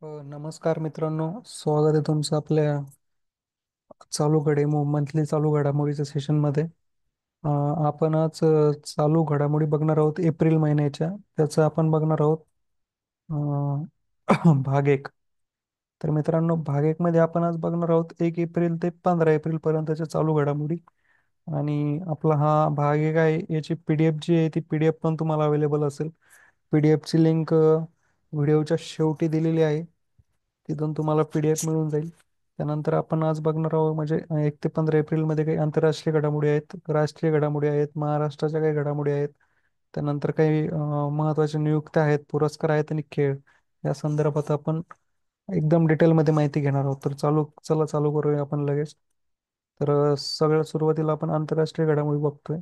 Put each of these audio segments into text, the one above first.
नमस्कार मित्रांनो, स्वागत आहे तुमचं आपल्या चालू मंथली चालू घडामोडीच्या सेशनमध्ये. आपण आज चालू घडामोडी बघणार आहोत एप्रिल महिन्याच्या. त्याचं आपण बघणार आहोत अ, भाग एक. तर मित्रांनो, भाग एक मध्ये आपण आज बघणार आहोत 1 एप्रिल ते 15 एप्रिल पर्यंतच्या चालू घडामोडी. आणि आपला हा भाग एक आहे. याची पीडीएफ जी आहे ती पीडीएफ पण तुम्हाला अवेलेबल असेल. पीडीएफ ची लिंक व्हिडिओच्या शेवटी दिलेली आहे. तिथून तुम्हाला पीडीएफ मिळून जाईल. त्यानंतर आपण आज बघणार आहोत म्हणजे 1 ते 15 एप्रिल मध्ये काही आंतरराष्ट्रीय घडामोडी आहेत, राष्ट्रीय घडामोडी आहेत, महाराष्ट्राच्या काही घडामोडी आहेत. त्यानंतर काही महत्त्वाच्या नियुक्त्या आहेत, पुरस्कार आहेत आणि खेळ या संदर्भात आपण एकदम डिटेलमध्ये माहिती घेणार आहोत. तर चला चालू करूया आपण लगेच. तर सगळ्यात सुरुवातीला आपण आंतरराष्ट्रीय घडामोडी बघतोय.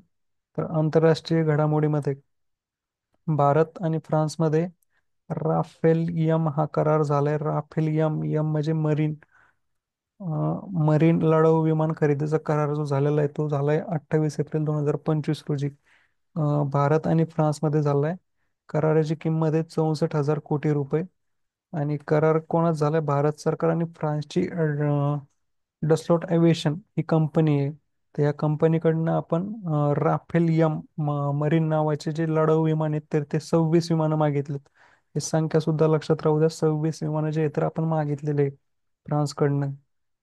तर आंतरराष्ट्रीय घडामोडीमध्ये भारत आणि फ्रान्समध्ये राफेल यम हा करार झालाय. राफेल यम यम म्हणजे मरीन मरीन लढाऊ विमान खरेदीचा करार जो झालेला आहे तो झालाय 28 एप्रिल 2025 रोजी. भारत आणि फ्रान्समध्ये झालाय. कराराची किंमत आहे 64,000 कोटी रुपये. आणि करार कोणाच झालाय? भारत सरकार आणि फ्रान्सची डसलोट एव्हिएशन ही कंपनी आहे. तर या कंपनीकडनं आपण राफेल यम मरीन नावाचे जे लढाऊ विमान आहेत तर ते 26 विमानं मागितलेत. ही संख्या सुद्धा लक्षात राहू द्या. 26 विमानं जे आहेत तर आपण मागितलेले आहे फ्रान्सकडनं.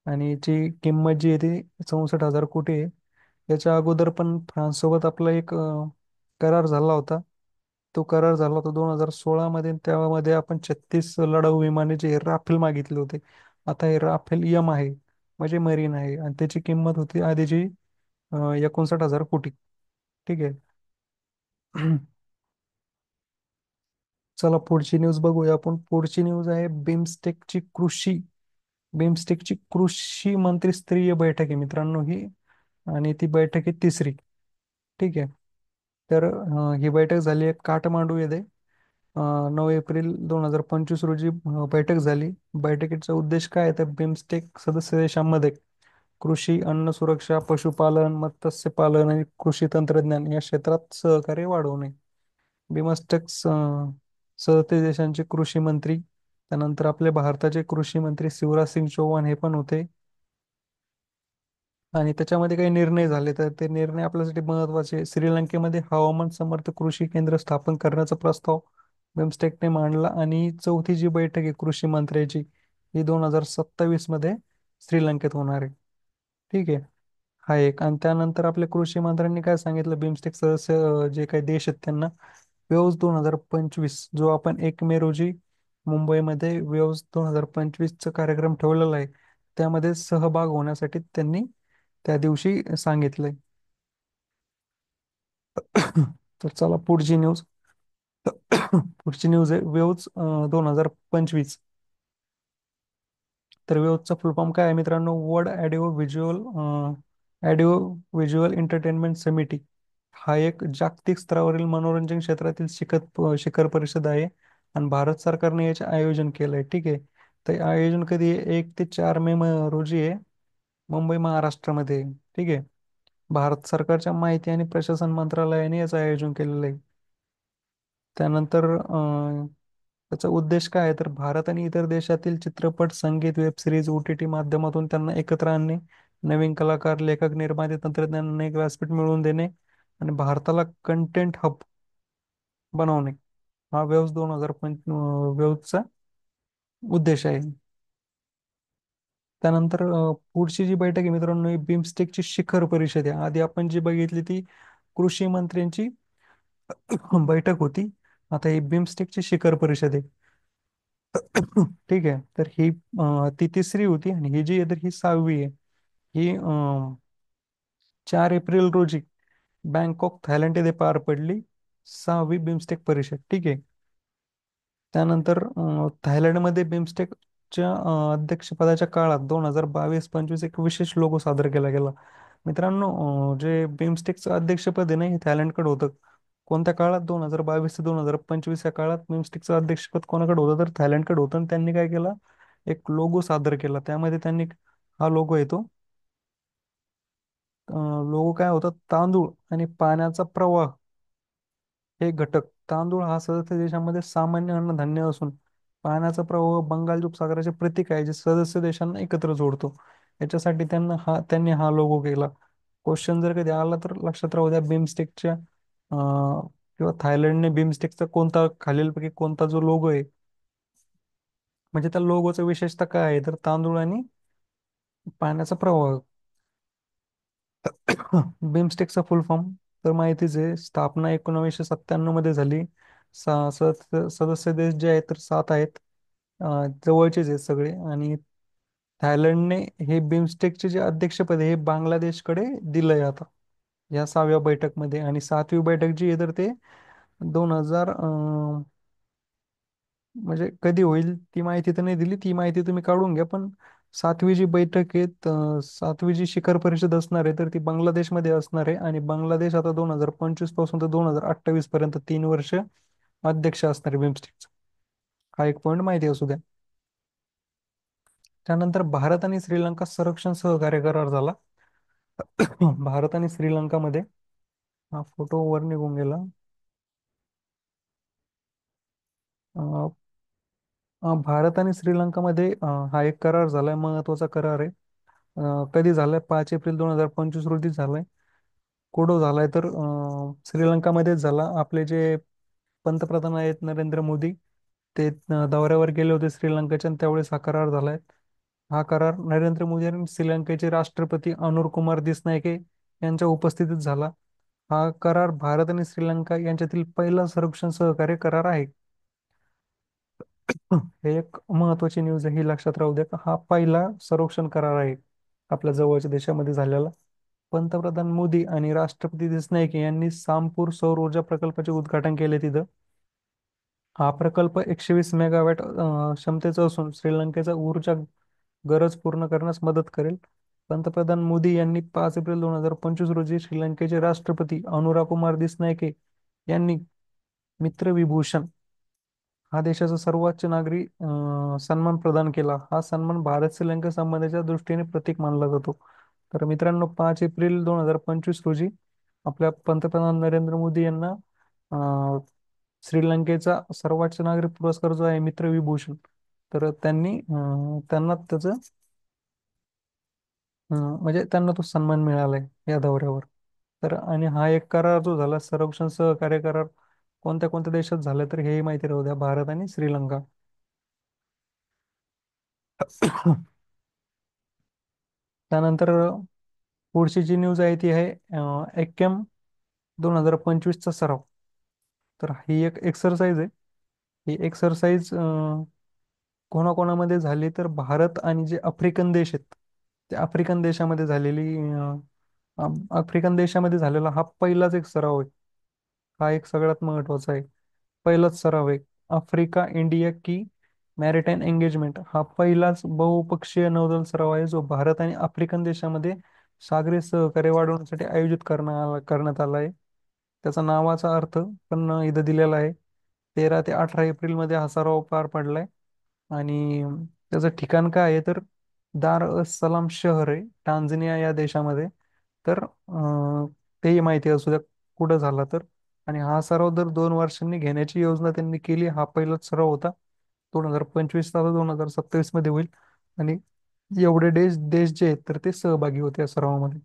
आणि याची किंमत जी आहे ती 64,000 कोटी आहे. याच्या अगोदर पण फ्रान्स सोबत आपला एक करार झाला होता. तो करार झाला होता 2016 मध्ये. त्यामध्ये आपण 36 लढाऊ विमाने जे राफेल मागितले होते. आता हे राफेल यम आहे म्हणजे मरीन आहे आणि त्याची किंमत होती आधीची 59,000 कोटी. ठीक आहे. चला पुढची न्यूज बघूया आपण. पुढची न्यूज आहे बिमस्टेकची कृषी मंत्री स्तरीय बैठक आहे मित्रांनो ही. आणि ती बैठक आहे तिसरी. ठीक आहे. तर ही बैठक झाली आहे काठमांडू येथे. 9 एप्रिल 2025 रोजी बैठक झाली. बैठकीचा उद्देश काय आहे तर बिमस्टेक सदस्य देशांमध्ये कृषी, अन्न सुरक्षा, पशुपालन, मत्स्यपालन आणि कृषी तंत्रज्ञान या क्षेत्रात सहकार्य वाढवणे. बिमस्टेक सदस्य देशांचे कृषी मंत्री, त्यानंतर आपले भारताचे कृषी मंत्री शिवराज सिंग चौहान हे पण होते. आणि त्याच्यामध्ये काही निर्णय झाले तर ते निर्णय आपल्यासाठी महत्वाचे. श्रीलंकेमध्ये हवामान समर्थ कृषी केंद्र स्थापन करण्याचा प्रस्ताव बिमस्टेकने मांडला. आणि चौथी जी बैठक आहे कृषी मंत्र्याची ही 2027 मध्ये श्रीलंकेत होणार आहे. ठीक आहे. हा एक. आणि त्यानंतर आपल्या कृषी मंत्र्यांनी काय सांगितलं बिमस्टेक सदस्य जे काही देश आहेत त्यांना वेव्स 2025 जो आपण 1 मे रोजी मुंबईमध्ये वेव्स 2025 चा कार्यक्रम ठेवलेला आहे त्यामध्ये सहभाग होण्यासाठी त्यांनी त्या दिवशी सांगितलंय. तर चला पुढची न्यूज. पुढची न्यूज आहे वेव्स 2025. तर वेव्हचा फुल फॉर्म काय आहे मित्रांनो? World audio visual entertainment summit. हा एक जागतिक स्तरावरील मनोरंजन क्षेत्रातील शिखर परिषद आहे. आणि भारत सरकारने याचे आयोजन केलंय. ठीक आहे. तर हे आयोजन कधी आहे? 1 ते 4 मे रोजी आहे. मुंबई महाराष्ट्रामध्ये आहे. ठीक आहे. भारत सरकारच्या माहिती आणि प्रशासन मंत्रालयाने याचं आयोजन केलेलं आहे. त्यानंतर त्याचा उद्देश काय आहे तर भारत आणि इतर देशातील चित्रपट, संगीत, वेब सिरीज, ओटीटी माध्यमातून त्यांना एकत्र आणणे, नवीन कलाकार, लेखक, निर्माते, तंत्रज्ञान एक व्यासपीठ मिळवून देणे आणि भारताला कंटेंट हब बनवणे हा वेव्हचा उद्देश आहे. त्यानंतर पुढची जी बैठक आहे मित्रांनो ही बिमस्टेकची शिखर परिषद आहे. आधी आपण जी बघितली ती कृषी मंत्र्यांची बैठक होती. आता ही बिमस्टेकची शिखर परिषद आहे. ठीक आहे. तर ही ती तिसरी होती आणि ही जी आहे तर ही 6वी आहे. ही 4 एप्रिल रोजी बँकॉक थायलंड येथे पार पडली. 6वी बिमस्टेक परिषद. ठीक आहे. त्यानंतर थायलंडमध्ये बिमस्टेकच्या अध्यक्षपदाच्या काळात 2022-25 एक विशेष लोगो सादर केला गेला. मित्रांनो जे बिमस्टेकचं अध्यक्षपद आहे ना हे थायलंडकडे होतं. कोणत्या काळात? 2022 ते 2025 या काळात बिमस्टेकचं अध्यक्षपद कोणाकडे होतं तर थायलंडकडे होतं. आणि त्यांनी काय केलं? एक लोगो सादर केला. त्यामध्ये त्यांनी हा लोगो येतो. लोगो काय होता? तांदूळ आणि पाण्याचा प्रवाह हे घटक. तांदूळ हा सदस्य देशांमध्ये सामान्य अन्नधान्य असून पाण्याचा प्रवाह बंगालच्या उपसागराचे प्रतीक आहे जे सदस्य देशांना एकत्र जोडतो. याच्यासाठी त्यांनी हा लोगो केला. क्वेश्चन जर कधी आला तर लक्षात राहू द्या, बिमस्टेकच्या किंवा थायलंडने बिमस्टेकचा कोणता खालीलपैकी कोणता जो लोगो आहे, म्हणजे त्या लोगोचं विशेषतः काय आहे तर तांदूळ आणि पाण्याचा प्रवाह. बिमस्टेकचा फुल फॉर्म तर माहितीच आहे. स्थापना 1997 मध्ये झाली. सदस्य देश जे आहेत तर 7 आहेत. जवळचेच आहेत सगळे. आणि थायलंडने हे बिमस्टेकचे जे अध्यक्षपद आहे हे बांगलादेशकडे दिलंय आता या 6व्या बैठकमध्ये. आणि 7वी बैठक जी आहे तर ते 2000 म्हणजे कधी होईल ती माहिती तर नाही दिली, ती माहिती तुम्ही काढून घ्या. पण 7वी जी बैठक आहे, 7वी जी शिखर परिषद असणार आहे तर ती बांगलादेशमध्ये असणार आहे. आणि बांगलादेश आता 2025 पासून तर 2028 पर्यंत 3 वर्ष अध्यक्ष असणार आहे बिमस्टेकचा. हा एक पॉईंट माहिती असू द्या. त्यानंतर भारत आणि श्रीलंका संरक्षण सहकार्य करार झाला. भारत आणि श्रीलंकामध्ये, हा फोटो वर निघून गेला. भारत आणि श्रीलंकामध्ये हा एक करार झालाय, महत्वाचा करार आहे. कधी झालाय? 5 एप्रिल 2025 रोजी झालाय. कुठं झालाय तर श्रीलंकामध्येच झाला. आपले जे पंतप्रधान आहेत नरेंद्र मोदी, ते दौऱ्यावर गेले होते श्रीलंकेच्या, आणि त्यावेळेस हा करार झालाय. हा करार नरेंद्र मोदी आणि श्रीलंकेचे राष्ट्रपती अनुर कुमार दिसनायके यांच्या उपस्थितीत झाला. हा करार भारत आणि श्रीलंका यांच्यातील पहिला संरक्षण सहकार्य करार आहे. हे एक महत्वाची न्यूज आहे, ही लक्षात राहू द्या. हा पहिला संरक्षण करार आहे आपल्या जवळच्या देशामध्ये झालेला. पंतप्रधान मोदी आणि राष्ट्रपती दिसनायके यांनी सामपूर सौर ऊर्जा प्रकल्पाचे उद्घाटन केले तिथं. हा प्रकल्प 120 मेगावॅट क्षमतेचा असून श्रीलंकेचा ऊर्जा गरज पूर्ण करण्यास मदत करेल. पंतप्रधान मोदी यांनी 5 एप्रिल 2025 रोजी श्रीलंकेचे राष्ट्रपती अनुराकुमार दिसनायके यांनी मित्रविभूषण हा देशाचा सर्वोच्च नागरी सन्मान प्रदान केला. हा सन्मान भारत श्रीलंका संबंधाच्या दृष्टीने प्रतीक मानला जातो. तर मित्रांनो, 5 एप्रिल 2025 रोजी आपल्या पंतप्रधान नरेंद्र मोदी यांना अं, श्रीलंकेचा सर्वोच्च नागरी पुरस्कार जो आहे मित्रविभूषण, तर त्यांना त्याचं म्हणजे त्यांना तो सन्मान मिळालाय या दौऱ्यावर. तर आणि हा एक करार जो झाला संरक्षण सहकार्य करार कोणत्या कोणत्या देशात झालं तर हेही माहिती राहू द्या, भारत आणि श्रीलंका. त्यानंतर पुढची जी न्यूज आहे ती आहे एक्केम 2025चा सराव. तर ही एक एक्सरसाइज आहे. ही एक्सरसाइज कोणाकोणामध्ये झाली तर भारत आणि जे आफ्रिकन देश आहेत, त्या आफ्रिकन देशामध्ये झालेली आफ्रिकन देशामध्ये झालेला हा पहिलाच एक सराव आहे. हा एक सगळ्यात महत्वाचा आहे. पहिलाच सराव आहे. आफ्रिका इंडिया की मॅरिटाईम एंगेजमेंट हा पहिलाच बहुपक्षीय नौदल सराव आहे जो भारत आणि आफ्रिकन देशामध्ये सागरी सहकार्य वाढवण्यासाठी आयोजित करण्यात आला आहे. त्याचा नावाचा अर्थ पण इथं दिलेला आहे. 13 ते 18 एप्रिल मध्ये हा सराव पार पडलाय. आणि त्याचं ठिकाण काय आहे तर दार अस सलाम शहर आहे टांझानिया या देशामध्ये. तर तेही माहिती असू द्या कुठं झाला तर. आणि हा सराव दर 2 वर्षांनी घेण्याची योजना त्यांनी केली. हा पहिलाच सराव होता. 2025 चा 2027 मध्ये होईल. आणि एवढे देश देश जे आहेत तर ते सहभागी होते या सरावामध्ये.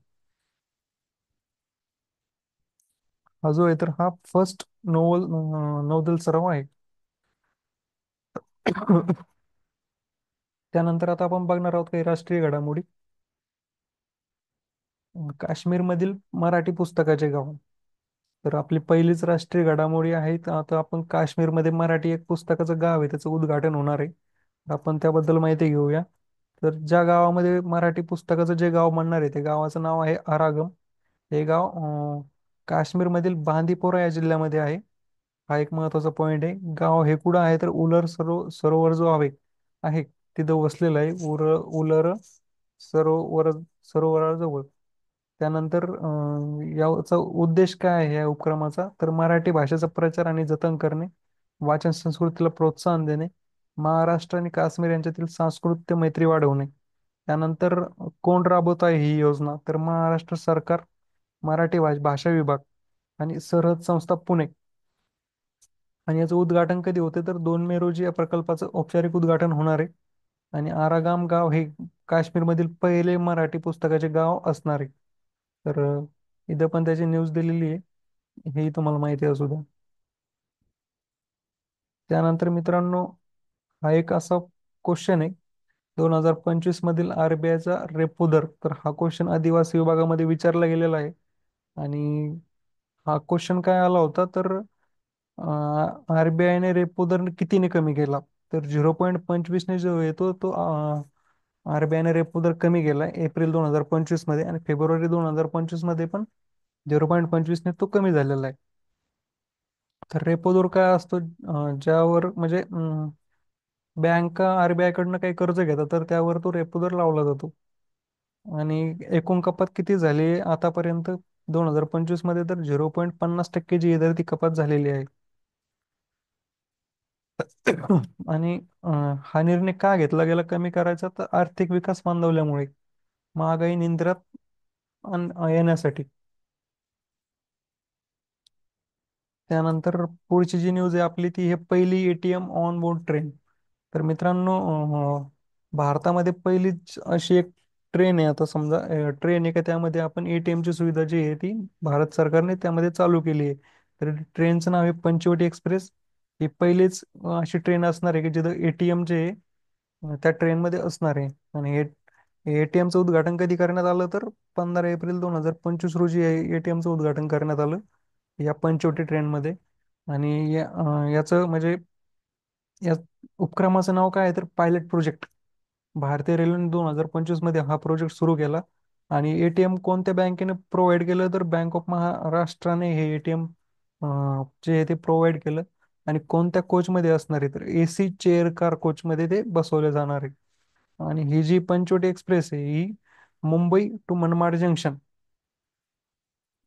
हा जो आहे तर हा फर्स्ट नौदल सराव आहे. त्यानंतर आता आपण बघणार आहोत काही राष्ट्रीय घडामोडी. काश्मीरमधील मराठी पुस्तकाचे गाव. तर आपली पहिलीच राष्ट्रीय घडामोडी आहे. तर आता आपण काश्मीरमध्ये मराठी एक पुस्तकाचं गाव आहे त्याचं उद्घाटन होणार आहे. तर आपण त्याबद्दल माहिती घेऊया. तर ज्या गावामध्ये मराठी पुस्तकाचं जे गाव म्हणणार आहे त्या गावाचं नाव आहे आरागम. हे गाव काश्मीरमधील बांदीपोरा या जिल्ह्यामध्ये आहे. हा एक महत्वाचा पॉइंट आहे. गाव हे कुठं आहे तर उलर सरोवर जो आहे आहे तिथं वसलेलं आहे. उलर सरोवर सरोवराजवळ. त्यानंतर याचा उद्देश काय आहे या उपक्रमाचा तर मराठी भाषेचा प्रचार आणि जतन करणे, वाचन संस्कृतीला प्रोत्साहन देणे, महाराष्ट्र आणि काश्मीर यांच्यातील सांस्कृतिक मैत्री वाढवणे. त्यानंतर कोण राबवत आहे ही योजना तर महाराष्ट्र सरकार, मराठी भाषा विभाग आणि सरहद संस्था पुणे आणि याचं उद्घाटन कधी होते तर 2 मे रोजी या प्रकल्पाचं औपचारिक उद्घाटन होणार आहे. आणि आरागाम गाव हे काश्मीरमधील पहिले मराठी पुस्तकाचे गाव असणार आहे. तर इथं पण त्याची न्यूज दिलेली आहे, हेही तुम्हाला माहिती असू द्या. त्यानंतर मित्रांनो, हा एक असा क्वेश्चन आहे, 2025 मधील आरबीआयचा रेपो दर. तर हा क्वेश्चन आदिवासी विभागामध्ये विचारला गेलेला आहे. आणि हा क्वेश्चन काय आला होता तर आरबीआयने रेपो दर कितीने कमी केला. तर 0.25ने जो येतो तो आरबीआयने रेपो दर कमी केला एप्रिल 2025 मध्ये, आणि फेब्रुवारी 2025 मध्ये पण 0.25ने तो कमी झालेला आहे. तर रेपो दर काय असतो, ज्यावर म्हणजे बँका आरबीआय कडनं काही कर्ज घेतात तर त्यावर तो रेपो दर लावला जातो. आणि एकूण कपात किती झाली आहे आतापर्यंत 2025 मध्ये, तर 0.50% जी आहे तर ती कपात झालेली आहे. आणि हा निर्णय का घेतला गेला कमी करायचा, तर आर्थिक विकास मंदावल्यामुळे, महागाई नियंत्रणात येण्यासाठी. त्यानंतर पुढची जी न्यूज आहे आपली ती आहे पहिली एटीएम ऑन बोर्ड ट्रेन. तर मित्रांनो, भारतामध्ये पहिलीच अशी एक ट्रेन आहे, आता समजा ट्रेन आहे का त्यामध्ये आपण एटीएम ची सुविधा जी आहे ती भारत सरकारने त्यामध्ये चालू केली आहे. तर ट्रेनचं नाव आहे पंचवटी एक्सप्रेस. ही पहिलीच अशी ट्रेन असणार आहे की जिथं एटीएम जे आहे त्या ट्रेनमध्ये असणार आहे. आणि हे एटीएमचं उद्घाटन कधी करण्यात आलं तर 15 एप्रिल 2025 रोजी एटीएमचं उद्घाटन करण्यात आलं या पंचवटी ट्रेनमध्ये. आणि याचं म्हणजे या उपक्रमाचं नाव काय आहे तर पायलट प्रोजेक्ट. भारतीय रेल्वेने 2025 मध्ये हा प्रोजेक्ट सुरू केला. आणि एटीएम कोणत्या बँकेने प्रोव्हाइड केलं तर बँक ऑफ महाराष्ट्राने हे एटीएम जे आहे ते प्रोव्हाइड केलं. आणि कोणत्या कोचमध्ये असणार आहे तर एसी चेअर कार कोचमध्ये ते बसवले जाणार आहे. आणि ही जी पंचवटी एक्सप्रेस आहे ही मुंबई टू मनमाड जंक्शन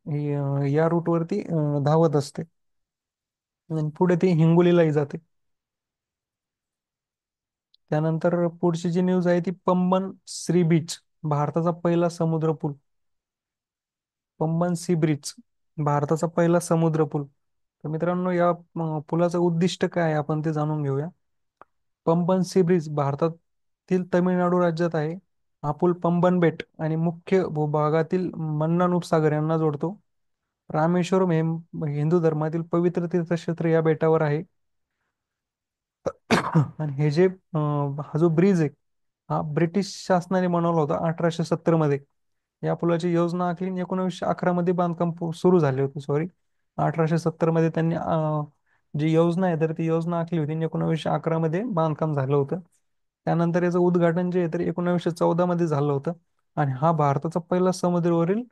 ही या रूटवरती धावत असते. आणि पुढे ती हिंगोलीलाही जाते. त्यानंतर पुढची जी न्यूज आहे ती पंबन सी बीच, भारताचा पहिला समुद्र पूल. पंबन सी ब्रिज, भारताचा पहिला समुद्र पूल. तर मित्रांनो, या पुलाचं उद्दिष्ट काय आहे आपण ते जाणून घेऊया. पंबन सी ब्रिज भारतातील तामिळनाडू राज्यात आहे. हा पूल पंबन बेट आणि मुख्य भूभागातील मन्नान उपसागर यांना जोडतो. रामेश्वरम हे हिंदू धर्मातील पवित्र तीर्थक्षेत्र या बेटावर आहे. आणि हे जे हा जो ब्रिज आहे हा ब्रिटिश शासनाने बनवला होता 1870 मध्ये. या पुलाची योजना आखली आणि 1911 मध्ये बांधकाम सुरू झाले होते. सॉरी, 1870 मध्ये त्यांनी जी योजना आहे तर ती योजना आखली होती आणि 1911 मध्ये बांधकाम झालं होतं. त्यानंतर याचं उद्घाटन जे आहे तर 1914 मध्ये झालं होतं. आणि हा भारताचा पहिला समुद्रावरील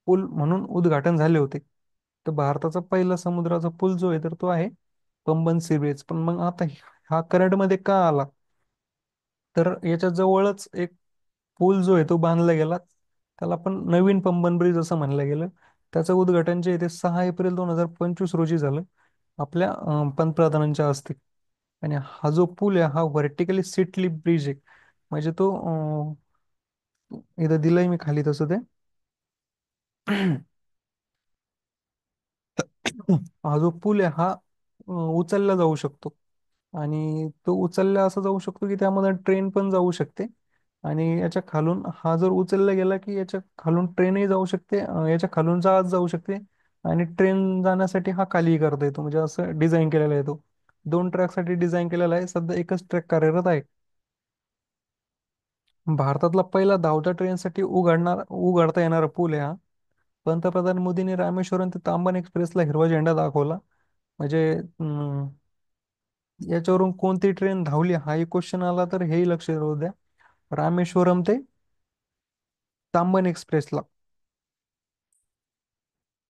पूल म्हणून उद्घाटन झाले होते. तर भारताचा पहिला समुद्राचा पूल जो आहे तर तो आहे पंबन सी ब्रिज. पण मग आता हा कराडमध्ये का आला तर याच्या जवळच एक पूल जो आहे तो बांधला गेला, त्याला पण नवीन पंबन ब्रिज असं म्हणलं गेलं. त्याचं उद्घाटन जे आहे ते 6 एप्रिल 2025 रोजी झालं आपल्या पंतप्रधानांच्या हस्ते. आणि हा जो पूल आहे हा व्हर्टिकली सिटली ब्रिज आहे. म्हणजे तो इथं दिलंय मी खाली तसं ते. हा जो पूल आहे हा उचलला जाऊ शकतो. आणि तो उचलला असं जाऊ शकतो की त्यामध्ये ट्रेन पण जाऊ शकते. आणि याच्या खालून हा जर उचलला गेला की याच्या खालून ट्रेनही जाऊ शकते, याच्या खालून जहाज जाऊ शकते. आणि ट्रेन जाण्यासाठी हा खाली करता येतो, म्हणजे असं डिझाईन केलेला आहे तो. 2 ट्रॅकसाठी डिझाईन केलेला आहे, सध्या एकच ट्रॅक कार्यरत आहे. भारतातला पहिला धावत्या ट्रेनसाठी उघडता येणारा पूल आहे हा. पंतप्रधान मोदींनी रामेश्वरम ते तांबन एक्सप्रेसला हिरवा झेंडा दाखवला. म्हणजे याच्यावरून कोणती ट्रेन धावली हाही क्वेश्चन आला तर हेही लक्ष राहू द्या. रामेश्वरम ते तांबन एक्सप्रेसला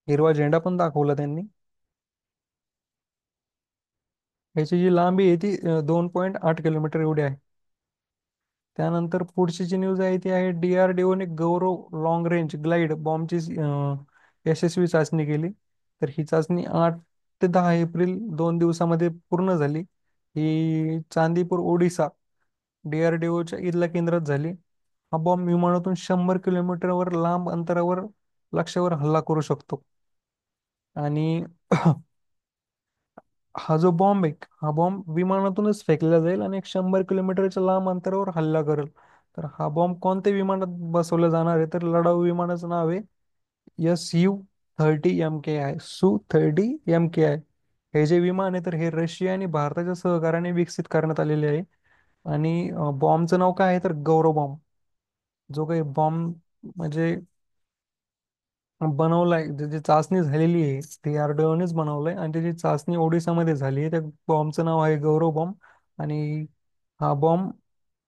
हिरवा झेंडा पण दाखवला त्यांनी. याची जी लांबी आहे ती 2.8 किलोमीटर एवढी आहे. त्यानंतर पुढची जी न्यूज आहे ती आहे डीआरडीओने गौरव लॉंग रेंज ग्लाइड बॉम्बची यशस्वी चाचणी केली. तर ही चाचणी 8 ते 10 एप्रिल 2 दिवसामध्ये पूर्ण झाली. ही चांदीपूर ओडिसा डीआरडीओच्या इथल्या केंद्रात झाली. हा बॉम्ब विमानातून 100 किलोमीटरवर लांब अंतरावर लक्ष्यावर हल्ला करू शकतो. आणि हा जो बॉम्ब आहे, हा बॉम्ब विमानातूनच फेकला जाईल आणि एक 100 किलोमीटरच्या लांब अंतरावर हल्ला करेल. तर हा बॉम्ब कोणत्या विमानात बसवला जाणार आहे? तर लढाऊ विमानाचं नाव आहे SU-30 MKI. SU-30 MKI हे जे विमान आहे, तर हे रशिया आणि भारताच्या सहकार्याने विकसित करण्यात आलेले आहे. आणि बॉम्बचं नाव काय आहे? तर गौरव बॉम्ब. जो काही बॉम्ब म्हणजे बनवलाय, ज्याची चाचणी झालेली आहे, DRDOनेच बनवलंय आणि त्याची चाचणी ओडिसामध्ये झाली आहे. त्या बॉम्बचं नाव आहे गौरव बॉम्ब. आणि हा बॉम्ब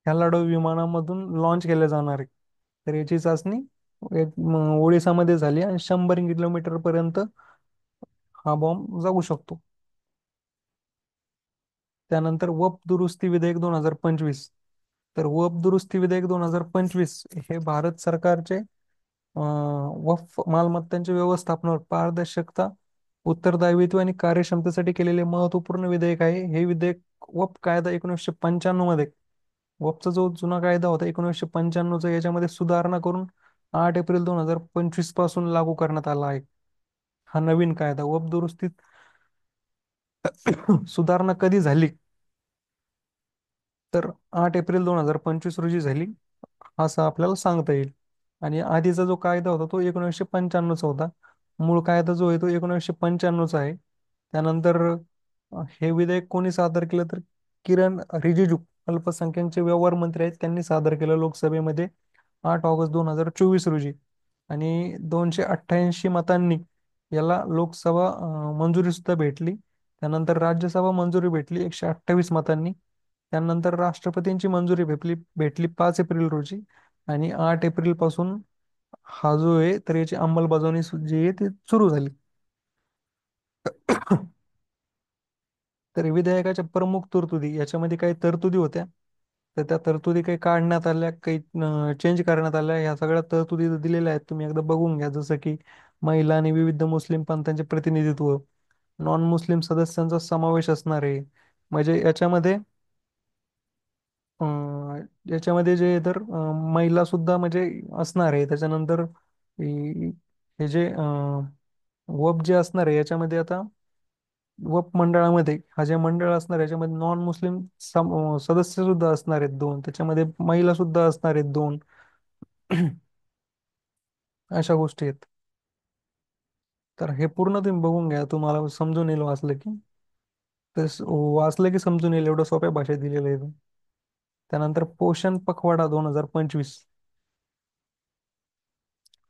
ह्या लढाऊ विमानामधून लॉन्च केला जाणार आहे. तर याची चाचणी ओडिसामध्ये झाली आणि 100 किलोमीटर पर्यंत हा बॉम्ब जाऊ शकतो. त्यानंतर वप दुरुस्ती विधेयक 2025. तर वप दुरुस्ती विधेयक 2025 हे भारत सरकारचे वफ मालमत्तांच्या व्यवस्थापनावर पारदर्शकता, उत्तरदायित्व आणि कार्यक्षमतेसाठी केलेले महत्वपूर्ण विधेयक आहे. हे विधेयक वप कायदा 1995 मध्ये, वपचा जो जुना कायदा होता 1995चा, याच्यामध्ये सुधारणा करून 8 एप्रिल 2025 पासून लागू करण्यात आला आहे. हा नवीन कायदा वप दुरुस्तीत सुधारणा कधी झाली? तर 8 एप्रिल 2025 रोजी झाली, असं आपल्याला सांगता येईल. आणि आधीचा जो कायदा होता तो 1995चा होता. मूळ कायदा जो आहे तो 1995चा आहे. त्यानंतर हे विधेयक कोणी सादर केलं? तर किरण रिजिजू, अल्पसंख्याकचे व्यवहार मंत्री आहेत, त्यांनी सादर केलं लोकसभेमध्ये 8 ऑगस्ट 2024 रोजी. आणि 288 मतांनी याला लोकसभा मंजुरी सुद्धा भेटली. त्यानंतर राज्यसभा मंजुरी भेटली 128 मतांनी. त्यानंतर राष्ट्रपतींची मंजुरी भेटली 5 एप्रिल रोजी. आणि 8 एप्रिल पासून हा जो आहे, तर याची अंमलबजावणी जी आहे ती सुरू झाली. तर विधेयकाच्या प्रमुख तरतुदी, याच्यामध्ये काही तरतुदी होत्या, तर त्या तरतुदी काही काढण्यात आल्या, काही चेंज करण्यात आल्या. ह्या सगळ्या तरतुदी दिलेल्या आहेत, तुम्ही एकदा बघून घ्या. जसं की महिला आणि विविध मुस्लिम पंथांचे प्रतिनिधित्व, नॉन मुस्लिम सदस्यांचा समावेश असणार आहे. म्हणजे याच्यामध्ये जे आहे, तर महिला सुद्धा म्हणजे असणार आहे. त्याच्यानंतर हे जे वब जे असणार आहे, याच्यामध्ये आता वप मंडळामध्ये, हा जे मंडळ असणार आहे, याच्यामध्ये नॉन मुस्लिम सदस्य सुद्धा असणार आहेत 2. त्याच्यामध्ये महिला सुद्धा असणार आहेत 2. अशा गोष्टी आहेत. तर हे पूर्ण तुम्ही बघून घ्या, तुम्हाला समजून येईल वाचलं की. तर वाचलं की समजून येईल, एवढं सोप्या भाषेत दिलेलं आहे ते. त्यानंतर पोषण पखवाडा 2025.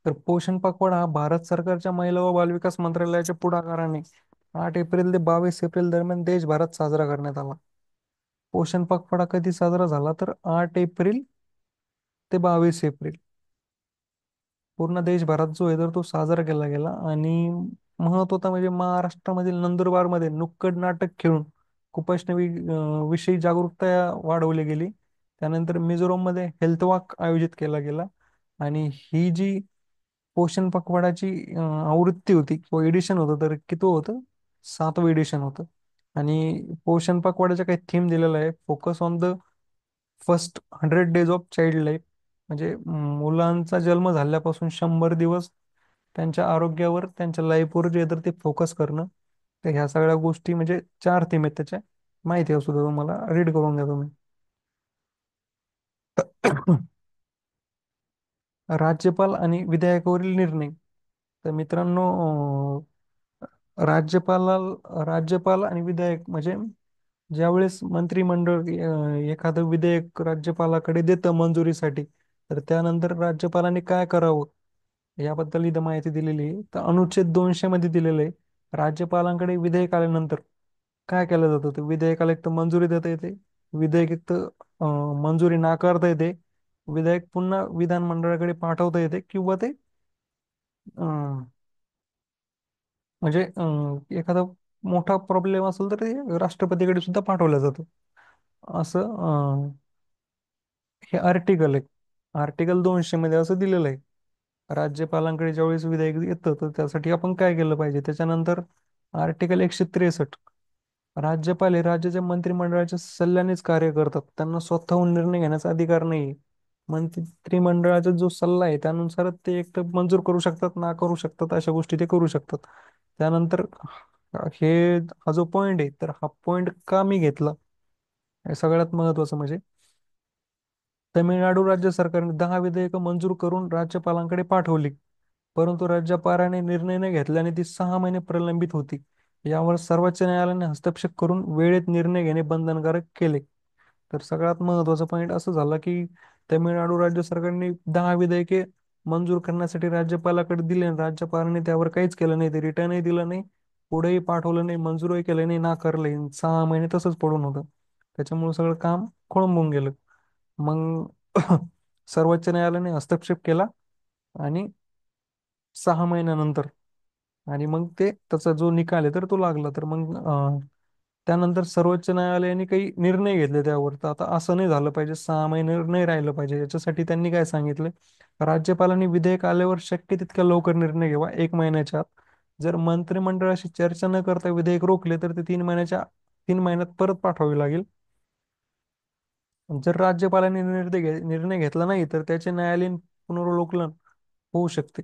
तर पोषण पखवाडा हा भारत सरकारच्या महिला व बालविकास मंत्रालयाच्या पुढाकाराने 8 एप्रिल ते 22 एप्रिल दरम्यान देशभरात साजरा करण्यात आला. पोषण पखवाडा कधी साजरा झाला? तर 8 एप्रिल ते 22 एप्रिल पूर्ण देशभरात जो आहे, तर तो साजरा केला गेला. आणि महत्व म्हणजे महाराष्ट्रामधील नंदुरबारमध्ये नुक्कड नाटक खेळून कुपोषण विषयी जागरूकता वाढवली गेली. त्यानंतर मिझोराममध्ये हेल्थ वॉक आयोजित केला गेला. आणि ही जी पोषण पखवाडाची आवृत्ती होती किंवा एडिशन होतं, तर किती होतं? 7वं एडिशन होतं. आणि पोषण पखवाड्याच्या काही थीम दिलेला आहे: focus on the first 100 days of child life. म्हणजे मुलांचा जन्म झाल्यापासून 100 दिवस त्यांच्या आरोग्यावर, त्यांच्या लाईफवर जे आहे, तर ते फोकस करणं. तर ह्या सगळ्या गोष्टी म्हणजे 4 थीम आहेत त्याच्या. माहिती असू द्या तुम्हाला, रीड करून घ्या तुम्ही. राज्यपाल आणि विधेयकावरील निर्णय. तर मित्रांनो, राज्यपाला राज्यपाल आणि विधायक म्हणजे ज्यावेळेस मंत्रिमंडळ एखादं विधेयक राज्यपालाकडे देतं मंजुरीसाठी, तर त्यानंतर राज्यपालांनी काय करावं याबद्दल इथं माहिती दिलेली आहे. तर अनुच्छेद 200 मध्ये दिलेलं आहे, राज्यपालांकडे विधेयक आल्यानंतर काय केलं जातं. तर विधेयकाला एक तर मंजुरी देता येते, विधेयक एक तर मंजुरी नाकारता येते, विधेयक पुन्हा विधानमंडळाकडे पाठवता येते, किंवा ते म्हणजे एखादा मोठा प्रॉब्लेम असेल तर ते राष्ट्रपतीकडे सुद्धा पाठवलं जातं. असं हे आर्टिकल आहे. आर्टिकल 200 मध्ये असं दिलेलं आहे. राज्यपालांकडे ज्यावेळेस विधेयक येतं, तर त्यासाठी आपण काय केलं पाहिजे. त्याच्यानंतर आर्टिकल 163, राज्यपाल हे राज्याच्या मंत्रिमंडळाच्या सल्ल्यानेच कार्य करतात, त्यांना स्वतःहून निर्णय घेण्याचा अधिकार नाही. मंत्रिमंडळाचा जो सल्ला आहे त्यानुसारच ते एक तर मंजूर करू शकतात, ना करू शकतात, अशा गोष्टी ते करू शकतात. त्यानंतर हे हा जो पॉइंट आहे, तर हा पॉइंट का मी घेतला हे सगळ्यात महत्वाचं म्हणजे तमिळनाडू राज्य सरकारने 10 विधेयकं मंजूर करून राज्यपालांकडे पाठवली, परंतु राज्यपालाने निर्णय न घेतल्याने ती 6 महिने प्रलंबित होती. यावर सर्वोच्च न्यायालयाने हस्तक्षेप करून वेळेत निर्णय घेणे बंधनकारक केले. तर सगळ्यात महत्वाचा पॉईंट असं झाला की तमिळनाडू राज्य सरकारने 10 विधेयके मंजूर करण्यासाठी राज्यपालाकडे दिले आणि राज्यपालाने त्यावर काहीच केलं नाही. ते रिटर्नही दिलं नाही, पुढेही पाठवलं नाही, मंजूरही केलं नाही, नाकारले. 6 महिने तसंच पडून होतं. त्याच्यामुळे सगळं काम खोळंबून गेलं. मग सर्वोच्च न्यायालयाने हस्तक्षेप केला आणि 6 महिन्यानंतर आणि मग ते त्याचा जो निकाल आहे तर तो लागला. तर मग त्यानंतर सर्वोच्च न्यायालयाने काही निर्णय घेतले त्यावर. तर आता असं नाही झालं पाहिजे, 6 महिने नाही राहिलं पाहिजे. याच्यासाठी त्यांनी काय सांगितलं, राज्यपालांनी विधेयक आल्यावर शक्य तितक्या लवकर निर्णय घ्यावा, 1 महिन्याच्या आत. जर मंत्रिमंडळाशी चर्चा न करता विधेयक रोखले तर ते 3 महिन्यात परत पाठवावे लागेल. जर राज्यपालांनी निर्णय घेतला नाही तर त्याचे न्यायालयीन पुनरावलोकन होऊ शकते.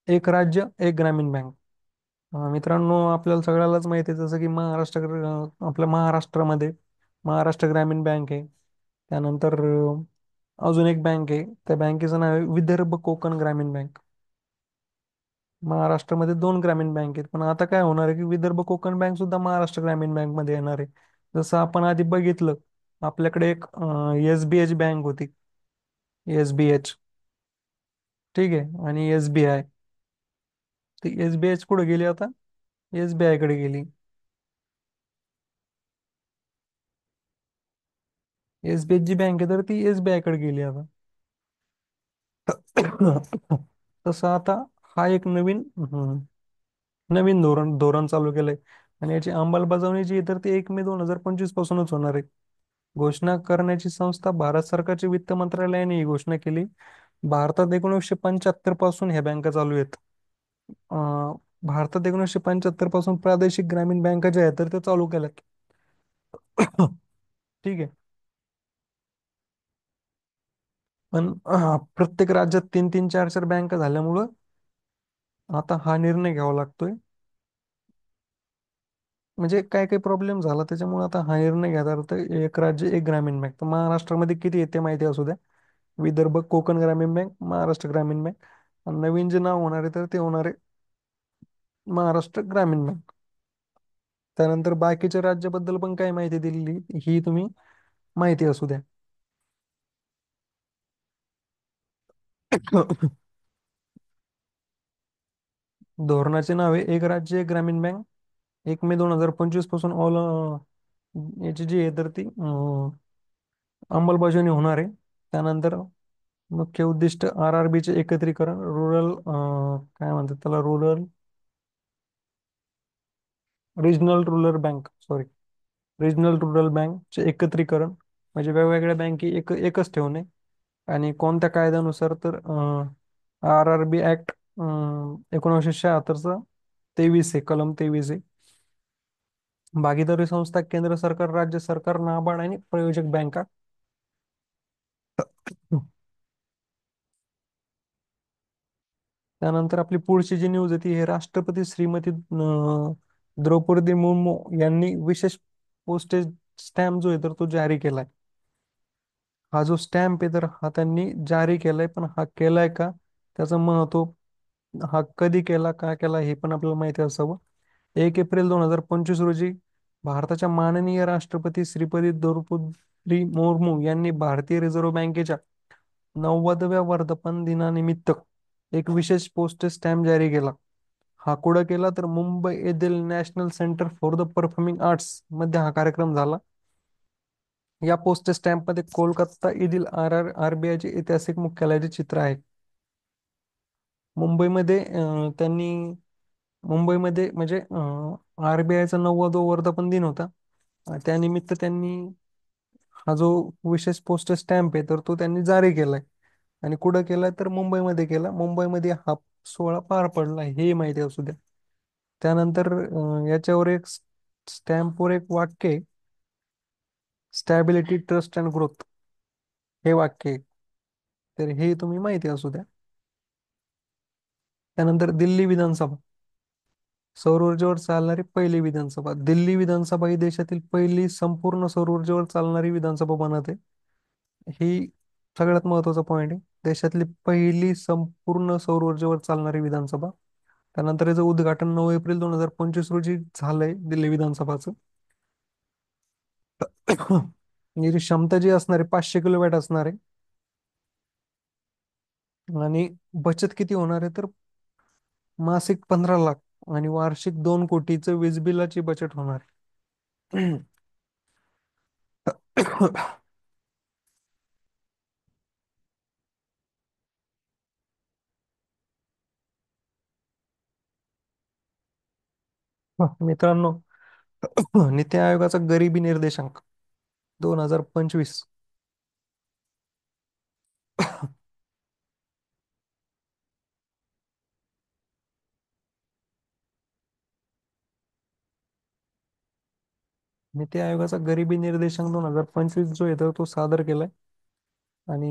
एक राज्य एक ग्रामीण बँक. मित्रांनो, आपल्याला सगळ्यालाच माहिती आहे, जसं की आपल्या महाराष्ट्रामध्ये महाराष्ट्र ग्रामीण बँक आहे. त्यानंतर अजून एक बँक आहे, त्या बँकेचं नाव आहे विदर्भ कोकण ग्रामीण बँक. महाराष्ट्रामध्ये 2 ग्रामीण बँक आहेत, पण आता काय होणार आहे की विदर्भ कोकण बँक सुद्धा महाराष्ट्र ग्रामीण बँक मध्ये येणार आहे. जसं आपण आधी बघितलं, आपल्याकडे एक SBH बँक होती, SBH. ठीक आहे, आणि SBI. ती SBH कुठे गेली आता? SBI कडे गेली. SBH जी बँक आहे तर ती SBI कडे गेली आता. तसं आता हा एक नवीन धोरण चालू केलंय आणि याची अंमलबजावणी जी आहे तर ती 1 मे 2025 पासूनच होणार आहे. घोषणा करण्याची संस्था भारत सरकारचे वित्त मंत्रालयाने ही घोषणा केली. भारतात 1975 पासून ह्या बँका चालू आहेत. अं, भारतात 1975 पासून प्रादेशिक ग्रामीण बँका ज्या आहेत तर त्या चालू केल्यात. ठीक आहे. पण प्रत्येक राज्यात 3 3 4 4 बँका झाल्यामुळं आता हा निर्णय घ्यावा लागतोय. म्हणजे काय काय प्रॉब्लेम झाला त्याच्यामुळे आता हा निर्णय घ्यायचा होता, एक राज्य एक ग्रामीण बँक. तर महाराष्ट्रामध्ये किती येते माहिती असू द्या, विदर्भ कोकण ग्रामीण बँक, महाराष्ट्र ग्रामीण बँक. आणि नवीन जे नाव होणार आहे तर ते होणार आहे महाराष्ट्र ग्रामीण बँक. त्यानंतर बाकीच्या राज्याबद्दल पण काय माहिती दिलेली ही तुम्ही माहिती असू द्या. धोरणाचे नाव आहे एक राज्य एक ग्रामीण बँक. 1 मे 2025 पासून याची जी आहे तर ती अंमलबजावणी होणार आहे. त्यानंतर मुख्य उद्दिष्ट RRB चे एकत्रीकरण, काय म्हणतात त्याला, regional rural bank, sorry, regional rural बँकचे एकत्रीकरण, म्हणजे वेगवेगळ्या बँके एकच ठेवणे. आणि कोणत्या कायद्यानुसार तर RRB ऍक्ट 1976चा 23 आहे, कलम 23 आहे. भागीदारी संस्था केंद्र सरकार, राज्य सरकार, नाबार्ड आणि प्रायोजक बँका. त्यानंतर आपली पुढची जी न्यूज आहे ती हे राष्ट्रपती श्रीमती द्रौपदी मुर्मू यांनी विशेष पोस्टेज स्टॅम्प जो आहे तर तो जारी केलाय. हा जो स्टॅम्प आहे तर हा त्यांनी जारी केलाय, पण हा केलाय का, त्याचं महत्व, हा कधी केला, का केला, हे पण आपल्याला माहिती असावं. 1 एप्रिल 2025 रोजी भारताच्या माननीय राष्ट्रपती श्रीपती द्रौपदी मुर्मू यांनी भारतीय रिझर्व्ह बँकेच्या 90व्या वर्धापन दिनानिमित्त एक विशेष पोस्टेज स्टॅम्प जारी केला. हा कुठं केला तर मुंबई येथील national centre for the performing arts मध्ये हा कार्यक्रम झाला. या पोस्टेज स्टॅम्प मध्ये कोलकाता येथील RBI चे ऐतिहासिक मुख्यालयाचे चित्र आहे. मुंबईमध्ये त्यांनी मुंबईमध्ये म्हणजे RBIचा 90वा वर्धापन दिन होता. त्यानिमित्त त्यांनी हा जो विशेष पोस्टेज स्टॅम्प आहे तर तो त्यांनी जारी केलाय. आणि कुठं केलाय तर मुंबईमध्ये केला. मुंबईमध्ये हा सोहळा पार पडला, हे माहिती असू द्या. त्यानंतर याच्यावर एक स्टॅम्पवर एक वाक्य आहे, स्टॅबिलिटी, ट्रस्ट अँड ग्रोथ, हे वाक्य आहे. तर हे तुम्ही माहिती असू द्या. त्यानंतर दिल्ली विधानसभा, सौर ऊर्जेवर चालणारी पहिली विधानसभा. दिल्ली विधानसभा ही देशातील पहिली संपूर्ण सौर ऊर्जेवर चालणारी विधानसभा बनत आहे. ही सगळ्यात महत्वाचा पॉईंट आहे. देशातली पहिली संपूर्ण सौर ऊर्जेवर चालणारी विधानसभा. त्यानंतर याचं उद्घाटन 9 एप्रिल 2025 रोजी झालंय दिल्ली विधानसभाचं. याची क्षमता जी असणार आहे 500 किलोवॅट असणार आहे. आणि बचत किती होणार आहे तर मासिक 15 लाख आणि वार्षिक 2 कोटीचं वीज बिलाची बचत होणार आहे. मित्रांनो, नीती आयोगाचा गरिबी निर्देशांक 2025. नीती आयोगाचा गरिबी निर्देशांक 2025 जो आहे तर तो सादर केलाय. आणि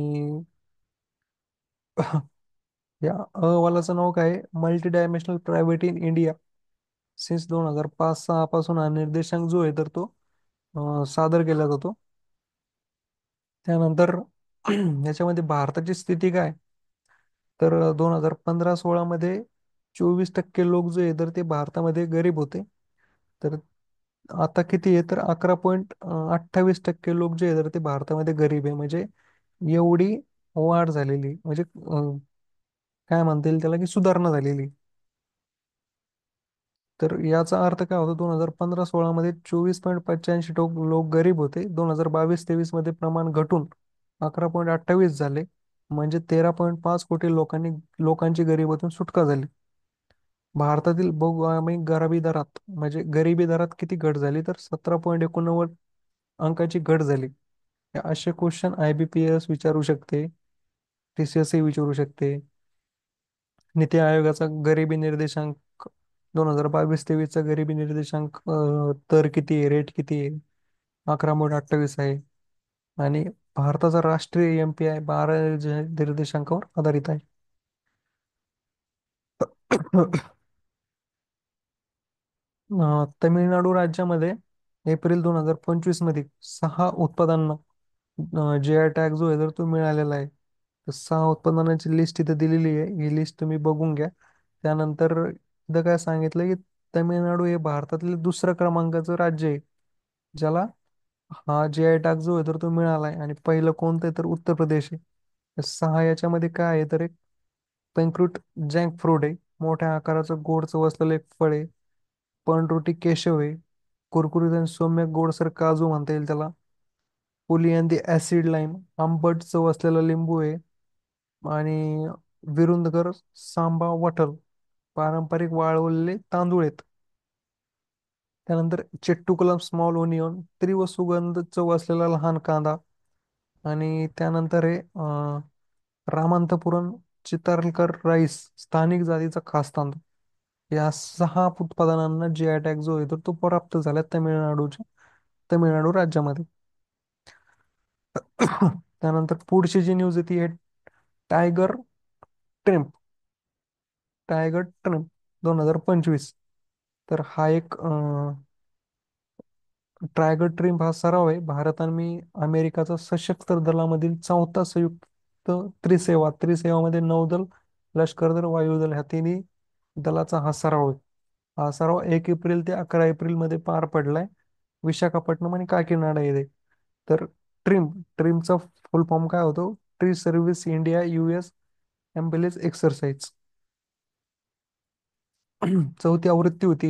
या अहवालाचं नाव काय आहे? Multi dimensional private in India since 2005-06 पासून हा निर्देशांक जो आहे तर तो सादर केला जातो. त्यानंतर याच्यामध्ये भारताची स्थिती काय, तर 2015-16 मध्ये 24% लोक जे आहे तर ते भारतामध्ये गरीब होते. तर आता किती आहे तर 11.28% लोक जे आहे तर ते भारतामध्ये गरीब आहे. म्हणजे एवढी वाढ झालेली, म्हणजे काय म्हणता येईल त्याला की सुधारणा झालेली. तर याचा अर्थ काय होतो, 2015-16 मध्ये 24.85 लोक गरीब होते. 2022-23 मध्ये प्रमाण घटून 11.28 झाले. म्हणजे 13.5 कोटी लोकांची गरिबीतून सुटका झाली. भारतातील बघू आम्ही गरिबी दरात, म्हणजे गरिबी दरात किती घट झाली तर 17.89 अंकाची घट झाली. हे असे क्वेश्चन IBPS विचारू शकते, TCS विचारू शकते. नीती आयोगाचा गरिबी निर्देशांक 2022-23 गरिबी निर्देशांक तर किती आहे, रेट किती आहे? 11.28 आहे. आणि भारताचा राष्ट्रीय MPI 12 निर्देशांकावर आधारित आहे. तमिळनाडू राज्यामध्ये एप्रिल 2025 मध्ये 6 उत्पादनांना GI टॅग जो आहे तर तो मिळालेला आहे. तर 6 उत्पादनांची लिस्ट इथे दिलेली आहे. ही लिस्ट तुम्ही बघून घ्या. त्यानंतर इथं काय सांगितलं की तमिळनाडू हे भारतातले दुसऱ्या क्रमांकाचं राज्य आहे ज्याला हा GI टॅग जो आहे तर तो मिळाला आहे. आणि पहिलं कोणतं आहे तर उत्तर प्रदेश आहे. या 6 याच्यामध्ये काय आहे तर एक पेंक्रूट जँक फ्रूट आहे, मोठ्या आकाराचं गोड चव असलेलं एक फळ आहे. पाणरोटी केशव आहे, कुरकुरीत आणि सौम्य गोडसर काजू म्हणता येईल त्याला. पुलियांदी ऍसिड लाईम, आंबट चव असलेला लिंबू आहे. आणि विरुंदकर सांबा वॉटर, पारंपरिक वाळवलेले तांदूळ आहेत. त्यानंतर चेट्टुकुलम स्मॉल ओनियन, तीव्र सुगंध चव असलेला लहान कांदा. आणि त्यानंतर आहे रामांतपुरम चितारलकर राईस, स्थानिक जातीचा खास तांदूळ. या 6 उत्पादनांना GI टॅग जो आहे तर तो प्राप्त झाला तामिळनाडू राज्यामध्ये. त्यानंतर पुढची जी न्यूज आहे ती आहे टायगर ट्रिम्प. Tiger triumph 2025. तर हा एक टायगर ट्रिम्प हा सराव आहे. भारत आणि अमेरिकाचा सशस्त्र दलामधील चौथा संयुक्त त्रिसेवामध्ये नौदल, लष्कर दल, वायुदल ह्या तिन्ही दलाचा हा सराव आहे. हा सराव 1 एप्रिल ते 11 एप्रिल मध्ये पार पडलाय विशाखापट्टणम आणि काकीनाडा येथे. तर ट्रिमचा फुल फॉर्म काय होतो? Tri service India US amphibious exercise. चौथी आवृत्ती होती,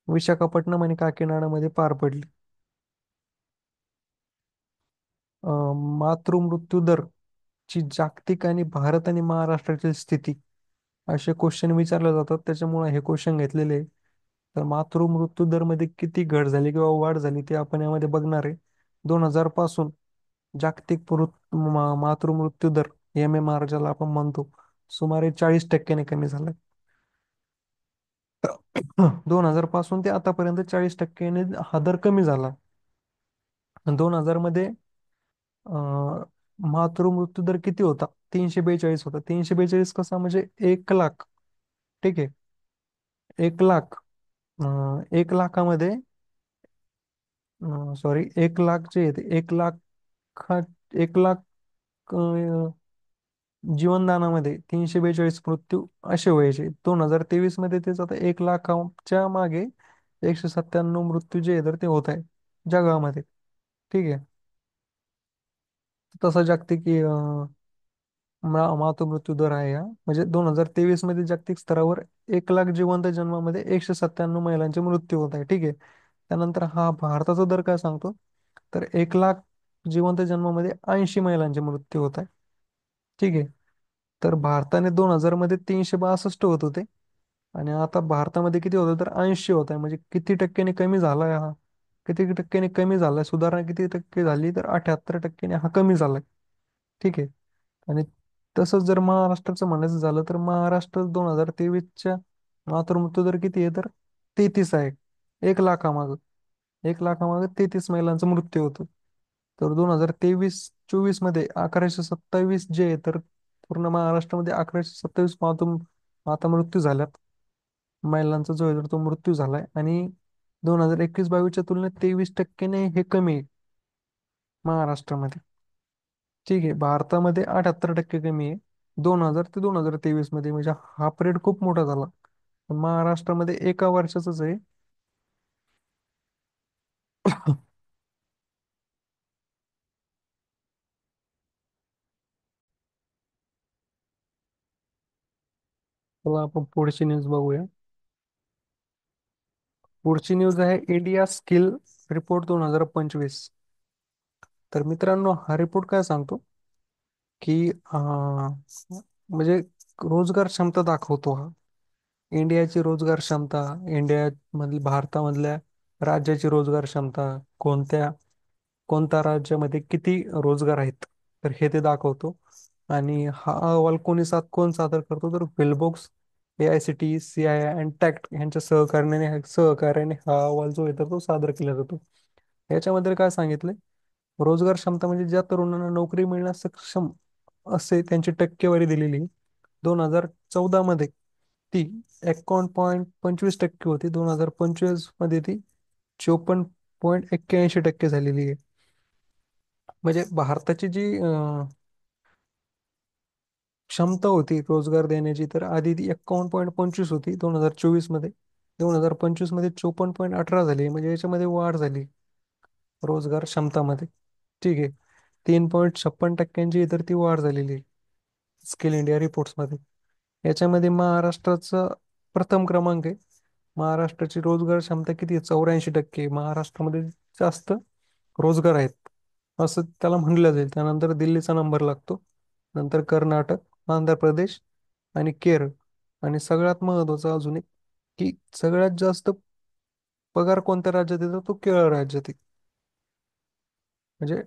विशाखापट्टणम आणि काकीनाडामध्ये पार पडली. मातृमृत्यू दर ची जागतिक आणि भारत आणि महाराष्ट्रातील स्थिती, असे क्वेश्चन विचारले जातात. त्याच्यामुळे हे क्वेश्चन घेतलेले आहे. तर मातृमृत्यू दर मध्ये किती घट झाली किंवा वाढ झाली ते आपण यामध्ये बघणार आहे. 2000 पासून जागतिक मातृमृत्यू दर, MMR ज्याला आपण म्हणतो, सुमारे 40% कमी झाला. 2000 पासून ते आतापर्यंत 40% हा दर कमी झाला. 2000 मध्ये मातृमृत्यू दर किती होता? 342 होता. 342 कसा म्हणजे 1 लाख. ठीक आहे. 1 लाख. 1 लाखामध्ये, सॉरी, 1 लाख जे आहे, 1 लाख जीवनदानामध्ये 342 मृत्यू असे व्हायचे. 2023 मध्ये तेच आता 1 लाखाच्या मागे 197 मृत्यू जे आहे तर ते होत आहे जगामध्ये. ठीक आहे. तसा जागतिक मातृमृत्यू दर आहे हा. म्हणजे 2023 मध्ये जागतिक स्तरावर 1 लाख जिवंत जन्मामध्ये 197 महिलांचे मृत्यू होत आहे. ठीक आहे. त्यानंतर हा भारताचा दर काय सांगतो, तर 1 लाख जिवंत जन्मामध्ये 80 महिलांचे मृत्यू होत आहे. ठीक आहे. तर भारताने 2000 मध्ये 362 होत होते, आणि आता भारतामध्ये किती होतं तर 80 होत आहे. म्हणजे किती टक्क्याने कमी झालाय हा? किती टक्क्याने कमी झालाय? सुधारणा किती टक्के झाली तर 78% हा कमी झालाय. ठीक आहे. आणि तसंच जर महाराष्ट्राचं म्हणायचं झालं तर महाराष्ट्र 2023च्या मातृमृत्यू दर किती आहे तर 33 आहे. 1 लाखामाग 1 लाखामागे 33 महिलांचा मृत्यू होतो. तर 2023-24 मध्ये 1127 जे आहे तर पूर्ण महाराष्ट्रामध्ये 1127 माता मृत्यू झाल्यात. महिलांचा जो आहे तर तो मृत्यू झालाय. आणि 2021-22च्या तुलनेत 23% हे कमी आहे महाराष्ट्रामध्ये. ठीक आहे. भारतामध्ये 78% कमी आहे 2000 ते 2023 मध्ये. म्हणजे हा रेट खूप मोठा झाला. पण महाराष्ट्रामध्ये एका वर्षाचंच आहे. चला आपण पुढची न्यूज बघूया. पुढची न्यूज आहे इंडिया स्किल रिपोर्ट 2025. तर मित्रांनो, हा रिपोर्ट काय सांगतो की म्हणजे रोजगार क्षमता दाखवतो हा. इंडियाची रोजगार क्षमता, इंडिया मधील भारतामधल्या राज्याची रोजगार क्षमता, कोणत्या राज्यामध्ये किती रोजगार आहेत तर हे ते दाखवतो. आणि हा अहवाल कोण सादर करतो तर बेलबॉक्स, AICTE, CII आणि टॅक्ट यांच्या सहकार्याने हा अहवाल जो आहे तर तो सादर केला जातो. याच्यामध्ये काय सांगितलंय, रोजगार क्षमता म्हणजे ज्या तरुणांना नोकरी मिळण्यास सक्षम असे त्यांची टक्केवारी दिलेली. 2014 मध्ये ती 51.25% होती. 2025 मध्ये ती 54.81% झालेली आहे. म्हणजे भारताची जी क्षमता होती रोजगार देण्याची तर आधी ती 51.25 होती 2024 मध्ये. 2025 मध्ये 54.18 झाली. म्हणजे याच्यामध्ये वाढ झाली रोजगार क्षमतामध्ये. ठीक आहे. 3.56% तर ती वाढ झालेली आहे स्किल इंडिया रिपोर्ट्स मध्ये. याच्यामध्ये महाराष्ट्राचा प्रथम क्रमांक आहे. महाराष्ट्राची रोजगार क्षमता किती आहे? 84%. महाराष्ट्रामध्ये जास्त रोजगार आहेत असं त्याला म्हणलं जाईल. त्यानंतर दिल्लीचा नंबर लागतो, नंतर कर्नाटक, आंध्र प्रदेश आणि केरळ. आणि सगळ्यात महत्वाचं अजून एक, की सगळ्यात जास्त पगार कोणत्या राज्यात येतो तो केरळ राज्यात आहे. म्हणजे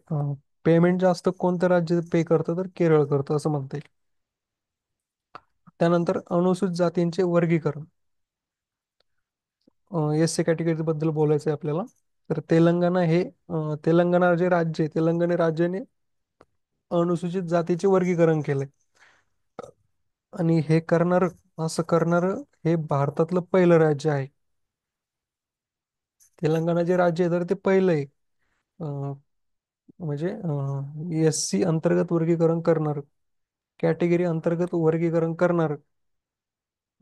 पेमेंट जास्त कोणतं राज्य पे करतं तर केरळ करतं असं म्हणता येईल. त्यानंतर अनुसूचित जातींचे वर्गीकरण, SC कॅटेगरी बद्दल बोलायचं आहे आपल्याला. तर तेलंगणा जे राज्य आहे, तेलंगणा राज्याने अनुसूचित जातीचे वर्गीकरण केलंय. आणि असं करणार हे भारतातलं पहिलं राज्य आहे. तेलंगणा जे राज्य आहे तर ते पहिलं आहे. अं, म्हणजे SC अंतर्गत वर्गीकरण करणार, कॅटेगरी अंतर्गत वर्गीकरण करणार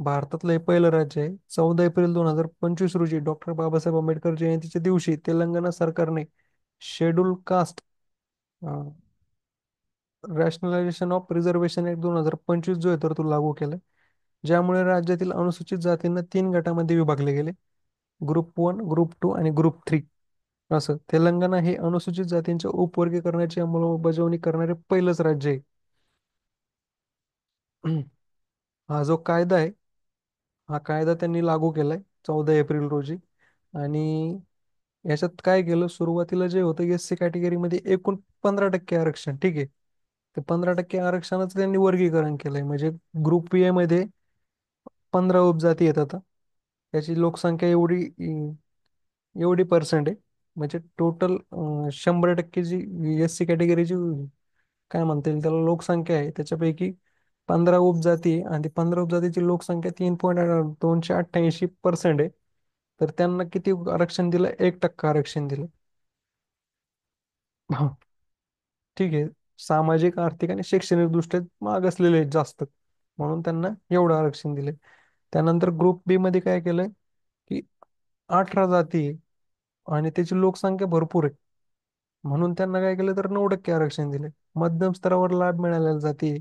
भारतातलं हे पहिलं राज्य आहे. 14 एप्रिल 2025 रोजी डॉक्टर बाबासाहेब आंबेडकर जयंतीच्या दिवशी तेलंगणा सरकारने schedule caste rationalisation of reservation act 2025 जो आहे तर तो लागू केलाय. ज्यामुळे राज्यातील अनुसूचित जातींना 3 गटामध्ये विभागले गेले: ग्रुप 1, ग्रुप 2 आणि ग्रुप 3. असं तेलंगणा हे अनुसूचित जातींच्या उपवर्गीकरणाची अंमलबजावणी करणारे पहिलंच राज्य आहे. हा जो कायदा आहे, हा कायदा त्यांनी लागू केलाय 14 एप्रिल रोजी. आणि याच्यात काय केलं, सुरुवातीला जे होतं SC कॅटेगरीमध्ये एकूण 15% आरक्षण. ठीक आहे. ते 15% आरक्षणाचं त्यांनी वर्गीकरण केलंय. म्हणजे ग्रुप A मध्ये 15 उपजाती येतात. त्याची लोकसंख्या एवढी पर्सेंट आहे. म्हणजे टोटल 100% जी SC कॅटेगरीची काय म्हणता येईल त्याला, लोकसंख्या आहे त्याच्यापैकी 15 उपजाती आहे, आणि ती 15 उपजातीची लोकसंख्या 3.288% आहे. तर त्यांना किती आरक्षण दिलं? 1% आरक्षण दिलं. हा, ठीक आहे. सामाजिक, आर्थिक आणि शैक्षणिक दृष्ट्या मागासलेले आहेत जास्त, म्हणून त्यांना एवढं आरक्षण दिले. त्यानंतर ग्रुप बी मध्ये काय केलंय की 18 जाती आहे आणि त्याची लोकसंख्या भरपूर आहे, म्हणून त्यांना काय केलं तर 9% आरक्षण दिले. मध्यम स्तरावर लाभ मिळालेला जाती,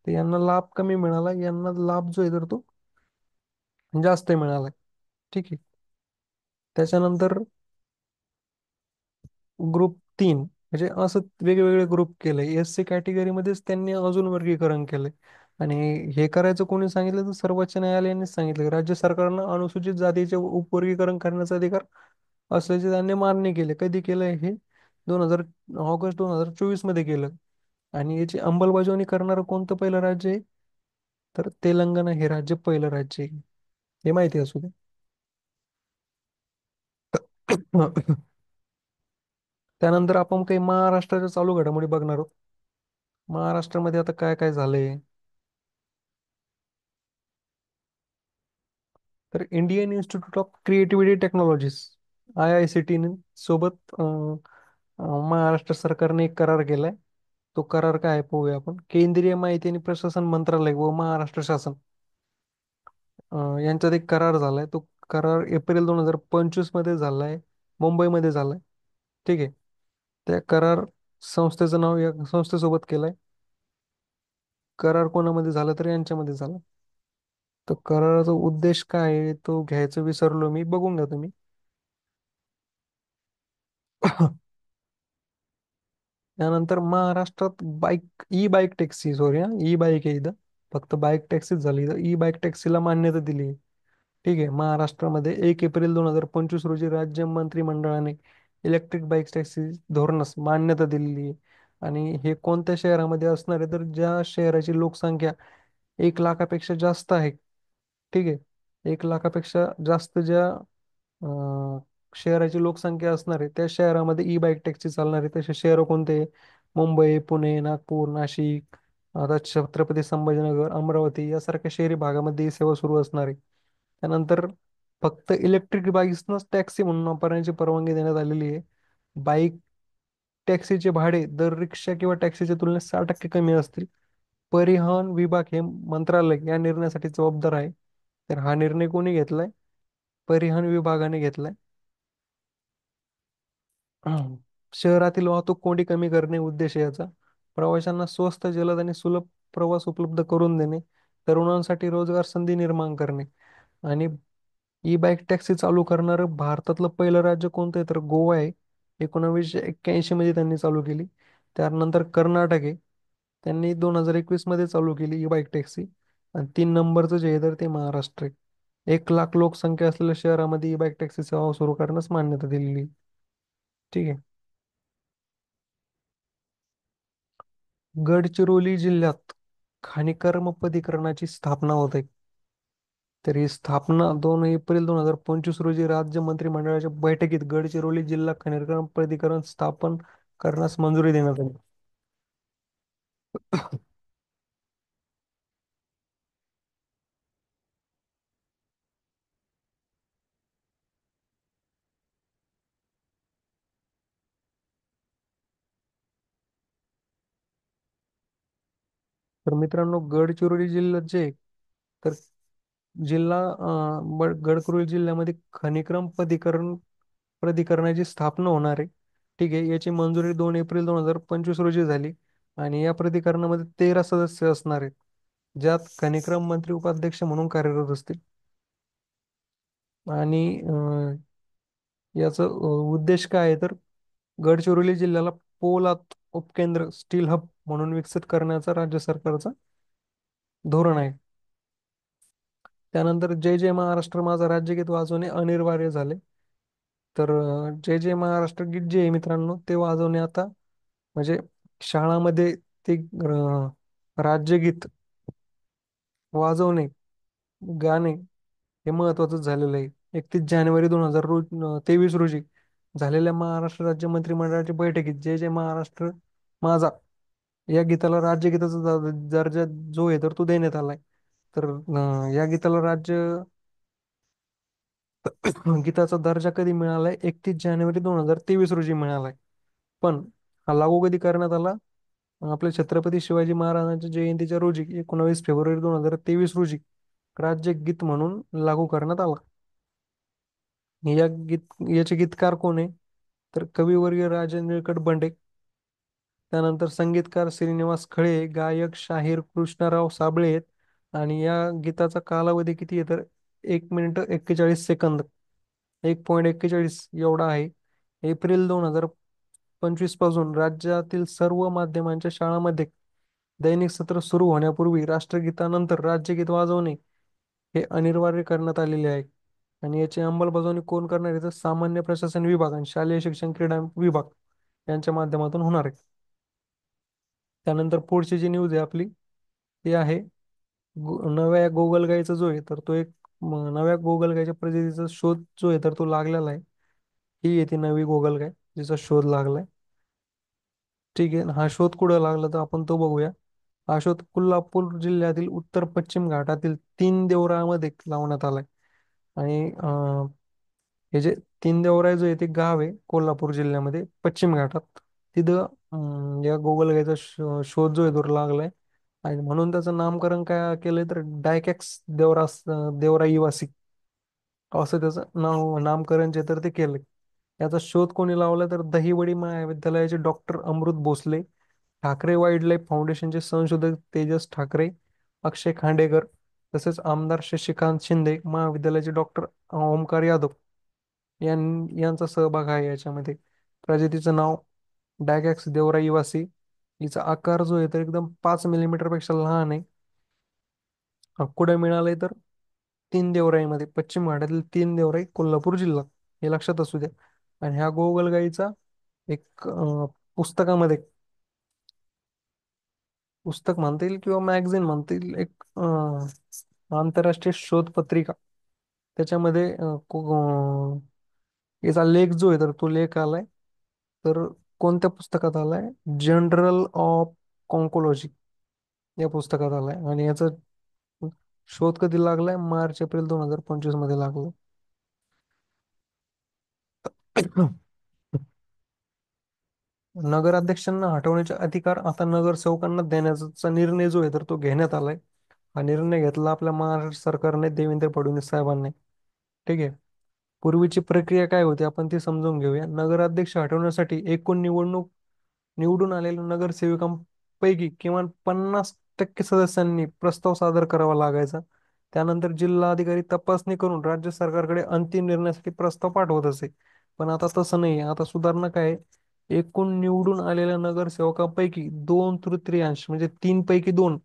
तर यांना लाभ कमी मिळाला, यांना लाभ जो आहे तर तो जास्त मिळालाय. ठीक आहे. त्याच्यानंतर ग्रुप 3, म्हणजे असं वेगवेगळे ग्रुप केले. SC कॅटेगरीमध्येच त्यांनी अजून वर्गीकरण केले. आणि हे करायचं कोणी सांगितलं तर सर्वोच्च न्यायालयानेच सांगितलं की राज्य सरकारनं अनुसूचित जातीचे उपवर्गीकरण करण्याचा अधिकार असल्याचे त्यांनी मान्य केले. कधी केलंय हे? 2000 ऑगस्ट 2024 मध्ये केलं. आणि याची अंमलबजावणी करणारं कोणतं पहिलं राज्य आहे? तर तेलंगणा हे राज्य पहिलं राज्य आहे. हे माहिती असू दे. त्यानंतर आपण काही महाराष्ट्राच्या चालू घडामोडी बघणार आहोत. महाराष्ट्रामध्ये आता काय काय झालंय. तर Indian institute of creativity technologies, IICT सोबत महाराष्ट्र सरकारने एक करार केलाय. तो करार काय आहे पाहूया आपण. केंद्रीय माहिती आणि प्रशासन मंत्रालय व महाराष्ट्र शासन यांच्यात एक करार झालाय. तो करार एप्रिल 2025 मध्ये झालाय, मुंबईमध्ये झालाय. ठीक आहे. त्या करार संस्थेचं नाव या संस्थेसोबत केलंय. करार कोणामध्ये झाला तर यांच्यामध्ये झाला. तर कराराचा उद्देश काय आहे तो घ्यायचं विसरलो मी, बघून घ्या तुम्ही. त्यानंतर महाराष्ट्रात बाईक टॅक्सी, सॉरी हा, ई बाईक आहे इथं. फक्त बाईक टॅक्सीच झाली इथं. ई बाईक टॅक्सीला मान्यता दिली आहे. ठीक आहे. महाराष्ट्रामध्ये 1 एप्रिल 2025 रोजी राज्य मंत्रिमंडळाने इलेक्ट्रिक बाईक टॅक्सी धोरणास मान्यता दिलेली आहे. आणि हे कोणत्या शहरामध्ये असणार आहे तर ज्या शहराची लोकसंख्या 1 लाखापेक्षा जास्त आहे. ठीक आहे. 1 लाखापेक्षा जास्त ज्या अं, शहराची लोकसंख्या असणार आहे त्या शहरामध्ये ई बाईक टॅक्सी चालणार आहे. तसे शहर कोणते? मुंबई, पुणे, नागपूर, नाशिक, आता छत्रपती संभाजीनगर, अमरावती यासारख्या शहरी भागामध्ये ही सेवा सुरू असणार आहे. त्यानंतर फक्त इलेक्ट्रिक बाईक्सनाच टॅक्सी म्हणून वापरण्याची परवानगी देण्यात आलेली आहे. बाईक टॅक्सीचे भाडे दर रिक्षा किंवा टॅक्सीच्या तुलनेत 6% कमी असतील. परिवहन विभाग हे मंत्रालय या निर्णयासाठी जबाबदार आहे. तर हा निर्णय कोणी घेतलाय? परिवहन विभागाने घेतलाय. शहरातील वाहतूक कोंडी कमी करणे उद्देश आहे याचा. प्रवाशांना स्वस्त, जलद आणि सुलभ प्रवास उपलब्ध करून देणे. तरुणांसाठी रोजगार संधी निर्माण करणे. आणि ई बाईक टॅक्सी चालू करणारं भारतातलं पहिलं राज्य कोणतं आहे तर गोवा आहे. 1981 मध्ये त्यांनी चालू केली. त्यानंतर कर्नाटक आहे, त्यांनी 2021 मध्ये चालू केली ई बाईक टॅक्सी. आणि 3 नंबरचं जे आहे तर ते महाराष्ट्र आहे. 1 लाख लोकसंख्या असलेल्या शहरामध्ये ई बाईक टॅक्सी सेवा सुरू करण्यास मान्यता दिलेली. ठीक आहे. गडचिरोली जिल्ह्यात खाणीकर्म प्राधिकरणाची स्थापना होत आहे. तर ही स्थापना 2 एप्रिल 2025 रोजी राज्य मंत्रिमंडळाच्या बैठकीत गडचिरोली जिल्हा खनिकर्म प्राधिकरण स्थापन करण्यास मंजुरी देण्यात आली. तर मित्रांनो, गडचिरोली जिल्ह्यात जे आहे, तर गडचिरोली जिल्ह्यामध्ये खनिक्रम प्राधिकरणाची स्थापना होणार आहे. ठीक आहे. याची मंजुरी 2 एप्रिल 2025 रोजी झाली. आणि या प्राधिकरणामध्ये 13 सदस्य असणार आहेत, ज्यात खनिक्रम मंत्री उपाध्यक्ष म्हणून कार्यरत असतील. आणि याचा उद्देश काय आहे तर गडचिरोली जिल्ह्याला पोलाद उपकेंद्र, स्टील हब म्हणून विकसित करण्याचा राज्य सरकारचा धोरण आहे. त्यानंतर जय जय महाराष्ट्र माझा राज्यगीत वाजवणे अनिवार्य झाले. तर जय जय महाराष्ट्र गीत जे आहे मित्रांनो ते वाजवणे आता, म्हणजे शाळामध्ये ते राज्यगीत वाजवणे, गाणे हे महत्वाचंच झालेलं आहे. 31 जानेवारी 2023 रोजी झालेल्या महाराष्ट्र राज्य मंत्रिमंडळाच्या बैठकीत जय जय महाराष्ट्र माझा या गीताला राज्यगीताचा दर्जा जो आहे तर तो देण्यात आलाय. तर या गीताला गीताचा दर्जा कधी मिळालाय? 31 जानेवारी 2023 रोजी मिळालाय. पण हा लागू कधी करण्यात आला? आपल्या छत्रपती शिवाजी महाराजांच्या जयंतीच्या रोजी 19 फेब्रुवारी 2023 रोजी राज्यगीत म्हणून लागू करण्यात आला. याचे गीतकार कोण आहे? तर कविवर्य राजे निळकंठ बंडे, त्यानंतर संगीतकार श्रीनिवास खळे, गायक शाहीर कृष्णराव साबळे आहेत. आणि या गीताचा कालावधी किती आहे तर 1 मिनिट 41 सेकंद, 1.41 एवढा आहे. एप्रिल 2025 पासून राज्यातील सर्व माध्यमांच्या शाळांमध्ये दैनिक सत्र सुरू होण्यापूर्वी राष्ट्रगीतानंतर राज्यगीत वाजवणे हे अनिवार्य करण्यात आलेले आहे. आणि याची अंमलबजावणी कोण करणार आहे तर सामान्य प्रशासन विभाग आणि शालेय शिक्षण क्रीडा विभाग यांच्या माध्यमातून होणार आहे. त्यानंतर पुढची जी न्यूज आहे आपली ती आहे नव्या गोगल गाईचा जो आहे तर तो नव्या गोगल गाईच्या प्रजातीचा शोध जो आहे तर तो लागलेला आहे. ही आहे ती नवी गोगल गाय जिचा शोध लागलाय. ठीक आहे, हा शोध कुठं लागला तर आपण तो बघूया. हा शोध कोल्हापूर जिल्ह्यातील उत्तर पश्चिम घाटातील तीन देवरामध्ये लावण्यात आलाय. आणि हे जे तीन देवराय जो आहे ते गाव आहे कोल्हापूर जिल्ह्यामध्ये पश्चिम घाटात. तिथं या गोगलगाईचा शोध जो आहे तो लागलाय. आणि म्हणून त्याचं नामकरण काय केलंय तर डायकॅक्स देवराईवासी असं त्याचं नामकरण जे तर ते केलंय. याचा शोध कोणी लावला तर दहिवडी महाविद्यालयाचे डॉक्टर अमृत भोसले, ठाकरे वाईल्ड लाईफ फाउंडेशनचे संशोधक तेजस ठाकरे, अक्षय खांडेकर, तसेच आमदार शशिकांत शिंदे, महाविद्यालयाचे डॉक्टर ओमकार यादव यांचा सहभाग आहे याच्यामध्ये. प्रजातीचं नाव डायगॅक्स देवराईवासी. हिचा आकार जो आहे तर एकदम 5 मिलीमीटर पेक्षा लहान आहे. कुठे मिळालंय तर तीन देवराईमध्ये, पश्चिम घाटातील तीन देवराई कोल्हापूर जिल्हा, हे लक्षात असू द्या. आणि ह्या गोगलगाईचा एक पुस्तकामध्ये, पुस्तक म्हणता येईल किंवा मॅगझिन म्हणता येईल, एक आंतरराष्ट्रीय शोध पत्रिका, त्याच्यामध्ये याचा लेख जो आहे तर तो लेख आलाय. तर कोणत्या पुस्तकात आलाय? जर्नल ऑफ कॉन्कोलॉजी या पुस्तकात आलाय. आणि याचा शोध कधी लागलाय? मार्च-एप्रिल 2025 मध्ये लागलाय. नगराध्यक्षांना हटवण्याचे अधिकार आता नगरसेवकांना देण्याचा निर्णय जो आहे तर तो घेण्यात आलाय. हा निर्णय घेतला आपल्या महाराष्ट्र सरकारने, देवेंद्र फडणवीस साहेबांनी. ठीक आहे. पूर्वीची प्रक्रिया काय होती आपण ती समजून घेऊया. नगराध्यक्ष हटवण्यासाठी एकूण निवडून आलेल्या नगरसेवकांपैकी किमान 50% सदस्यांनी प्रस्ताव सादर करावा लागायचा. त्यानंतर जिल्हाधिकारी तपासणी करून राज्य सरकारकडे अंतिम निर्णयासाठी प्रस्ताव पाठवत असे. पण आता तसं नाही. आता सुधारणा काय आहे? एकूण निवडून आलेल्या नगरसेवकांपैकी 2/3 म्हणजे 3 पैकी 2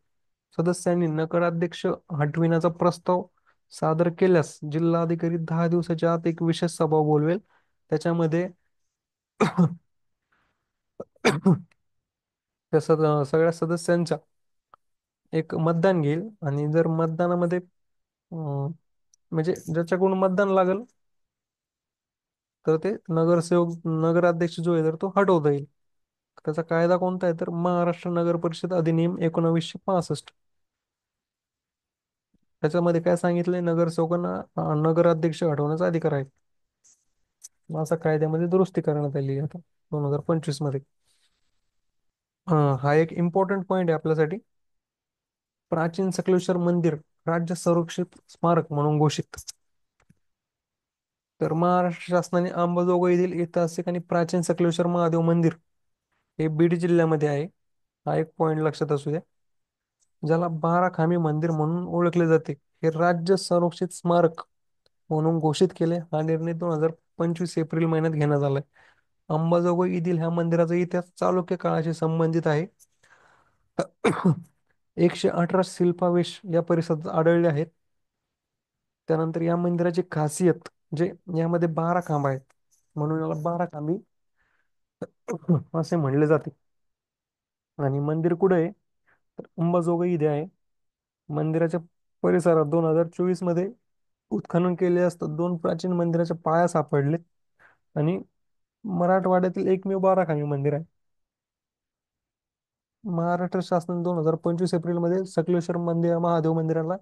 सदस्यांनी नगराध्यक्ष हटविण्याचा प्रस्ताव सादर केल्यास जिल्हाधिकारी 10 दिवसाच्या आत एक विशेष सभा बोलवेल. त्याच्यामध्ये त्या सगळ्या सदस्यांच्या एक मतदान घेईल. आणि जर मतदानामध्ये म्हणजे ज्याच्याकडून मतदान लागेल तर ते नगराध्यक्ष जो आहे तर तो हटवता येईल. त्याचा कायदा कोणता आहे तर महाराष्ट्र नगर परिषद अधिनियम 1965. त्याच्यामध्ये काय सांगितलंय? नगरसेवकांना नगराध्यक्ष हटवण्याचा अधिकार आहे. असा कायद्यामध्ये दुरुस्ती करण्यात आली आहे आता 2025 मध्ये. हा एक इम्पॉर्टंट पॉइंट आहे आपल्यासाठी. प्राचीन सकलेश्वर मंदिर राज्य संरक्षित स्मारक म्हणून घोषित. तर महाराष्ट्र शासनाने अंबाजोगाई येथील ऐतिहासिक आणि प्राचीन सकलेश्वर महादेव मंदिर हे बीड जिल्ह्यामध्ये आहे. हा एक पॉइंट लक्षात असू द्या. ज्याला बाराखामी मंदिर म्हणून ओळखले जाते, हे राज्य संरक्षित स्मारक म्हणून घोषित केले. हा निर्णय 2025 एप्रिल महिन्यात घेण्यात आलाय. अंबाजोगाई येथील ह्या मंदिराचा इतिहास चालुक्य काळाशी संबंधित आहे. 118 शिल्पावेश या परिसरात आढळले आहेत. त्यानंतर या मंदिराची खासियत म्हणजे यामध्ये 12 खांब आहेत, म्हणून याला 12 खांबी असे म्हणले जाते. आणि मंदिर कुठे आहे तर अंबाजोगाई इथे आहे. मंदिराच्या परिसरात 2024 मध्ये उत्खनन केले असता दोन प्राचीन मंदिराच्या पाया सापडले. आणि मराठवाड्यातील एकमेव 12 खांबी मंदिर आहे. महाराष्ट्र शासनाने 2025 एप्रिलमध्ये सकलेश्वर मंदिर महादेव मंदिराला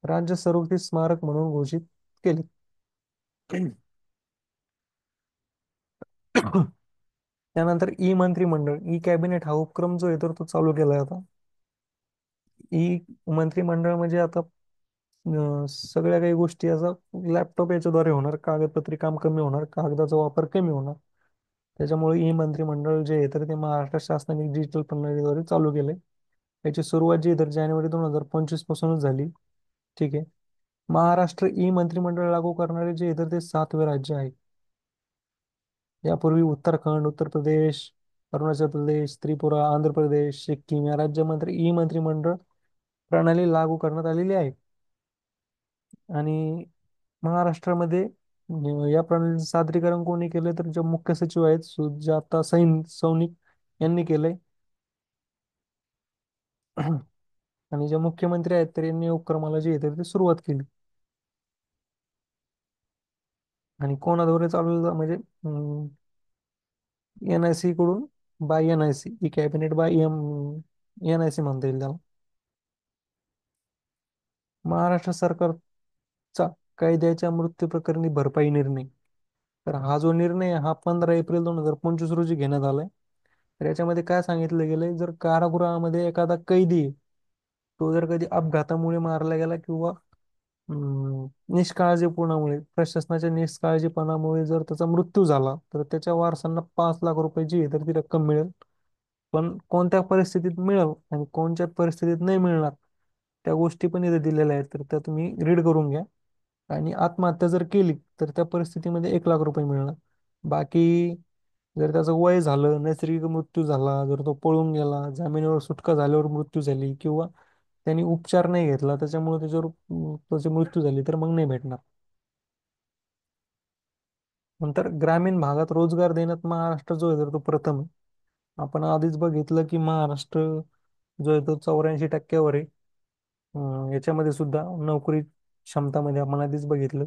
राज्य सर्वोच्च स्मारक म्हणून घोषित केले. त्यानंतर ई मंत्रिमंडळ ई कॅबिनेट हा उपक्रम जो आहे तर तो चालू केला होता. ई मंत्रिमंडळ म्हणजे आता सगळ्या काही गोष्टी असा लॅपटॉप याच्याद्वारे होणार, कागदपत्री काम कमी होणार, कागदाचा वापर कमी होणार. त्याच्यामुळे ई मंत्रिमंडळ जे आहे तर ते महाराष्ट्र शासनाने डिजिटल प्रणालीद्वारे चालू केले. याची सुरुवात जी आहे तर जानेवारी 2025 पासूनच झाली. ठीक आहे. महाराष्ट्र ई मंत्रिमंडळ लागू करणारे जे आहे तर ते 7वे राज्य आहे. यापूर्वी उत्तराखंड, उत्तर प्रदेश, अरुणाचल प्रदेश, त्रिपुरा, आंध्र प्रदेश, सिक्कीम या राज्यामध्ये ई मंत्रिमंडळ प्रणाली लागू करण्यात आलेली आहे. आणि महाराष्ट्रामध्ये या प्रणालीचे सादरीकरण कोणी केले तर जे मुख्य सचिव आहेत सुजाता सौनिक यांनी केले. आणि जे मुख्यमंत्री आहेत तर यांनी उपक्रमाला जे आहे तर ते सुरुवात केली. आणि कोणाद्वारे चालवलं म्हणजे NIC कडून by NIC e cabinet by NIC म्हणता येईल त्याला. महाराष्ट्र सरकारचा कायद्याच्या मृत्यू प्रकरणी भरपाई निर्णय, तर हा जो निर्णय आहे, हा 15 एप्रिल 2025 रोजी घेण्यात आलाय. तर याच्यामध्ये काय सांगितलं गेलंय, जर कारागृहामध्ये एखादा कैदी आहे, तो जर कधी अपघातामुळे मारला गेला किंवा निष्काळजीपणामुळे प्रशासनाच्या निष्काळजीपणामुळे जर त्याचा मृत्यू झाला तर त्याच्या वारसांना 5 लाख रुपये जी आहे तर ती रक्कम मिळेल. पण कोणत्या परिस्थितीत मिळेल आणि कोणत्या परिस्थितीत नाही मिळणार त्या गोष्टी पण इथे दिलेल्या आहेत, तर त्या तुम्ही रीड करून घ्या. आणि आत्महत्या जर केली तर त्या परिस्थितीमध्ये 1 लाख रुपये मिळणार. बाकी जर त्याचं वय झालं, नैसर्गिक मृत्यू झाला, जर तो पळून गेला, जामिनावर सुटका झाल्यावर मृत्यू झाली किंवा त्यांनी उपचार नाही घेतला त्याच्यामुळे त्याच्यावर त्याची मृत्यू झाली तर मग नाही भेटणार. नंतर ग्रामीण भागात रोजगार देण्यात महाराष्ट्र जो आहे तर तो प्रथम आहे. आपण आधीच बघितलं की महाराष्ट्र जो आहे तो 84% आहे. याच्यामध्ये सुद्धा नोकरी क्षमतामध्ये आपण आधीच बघितलं,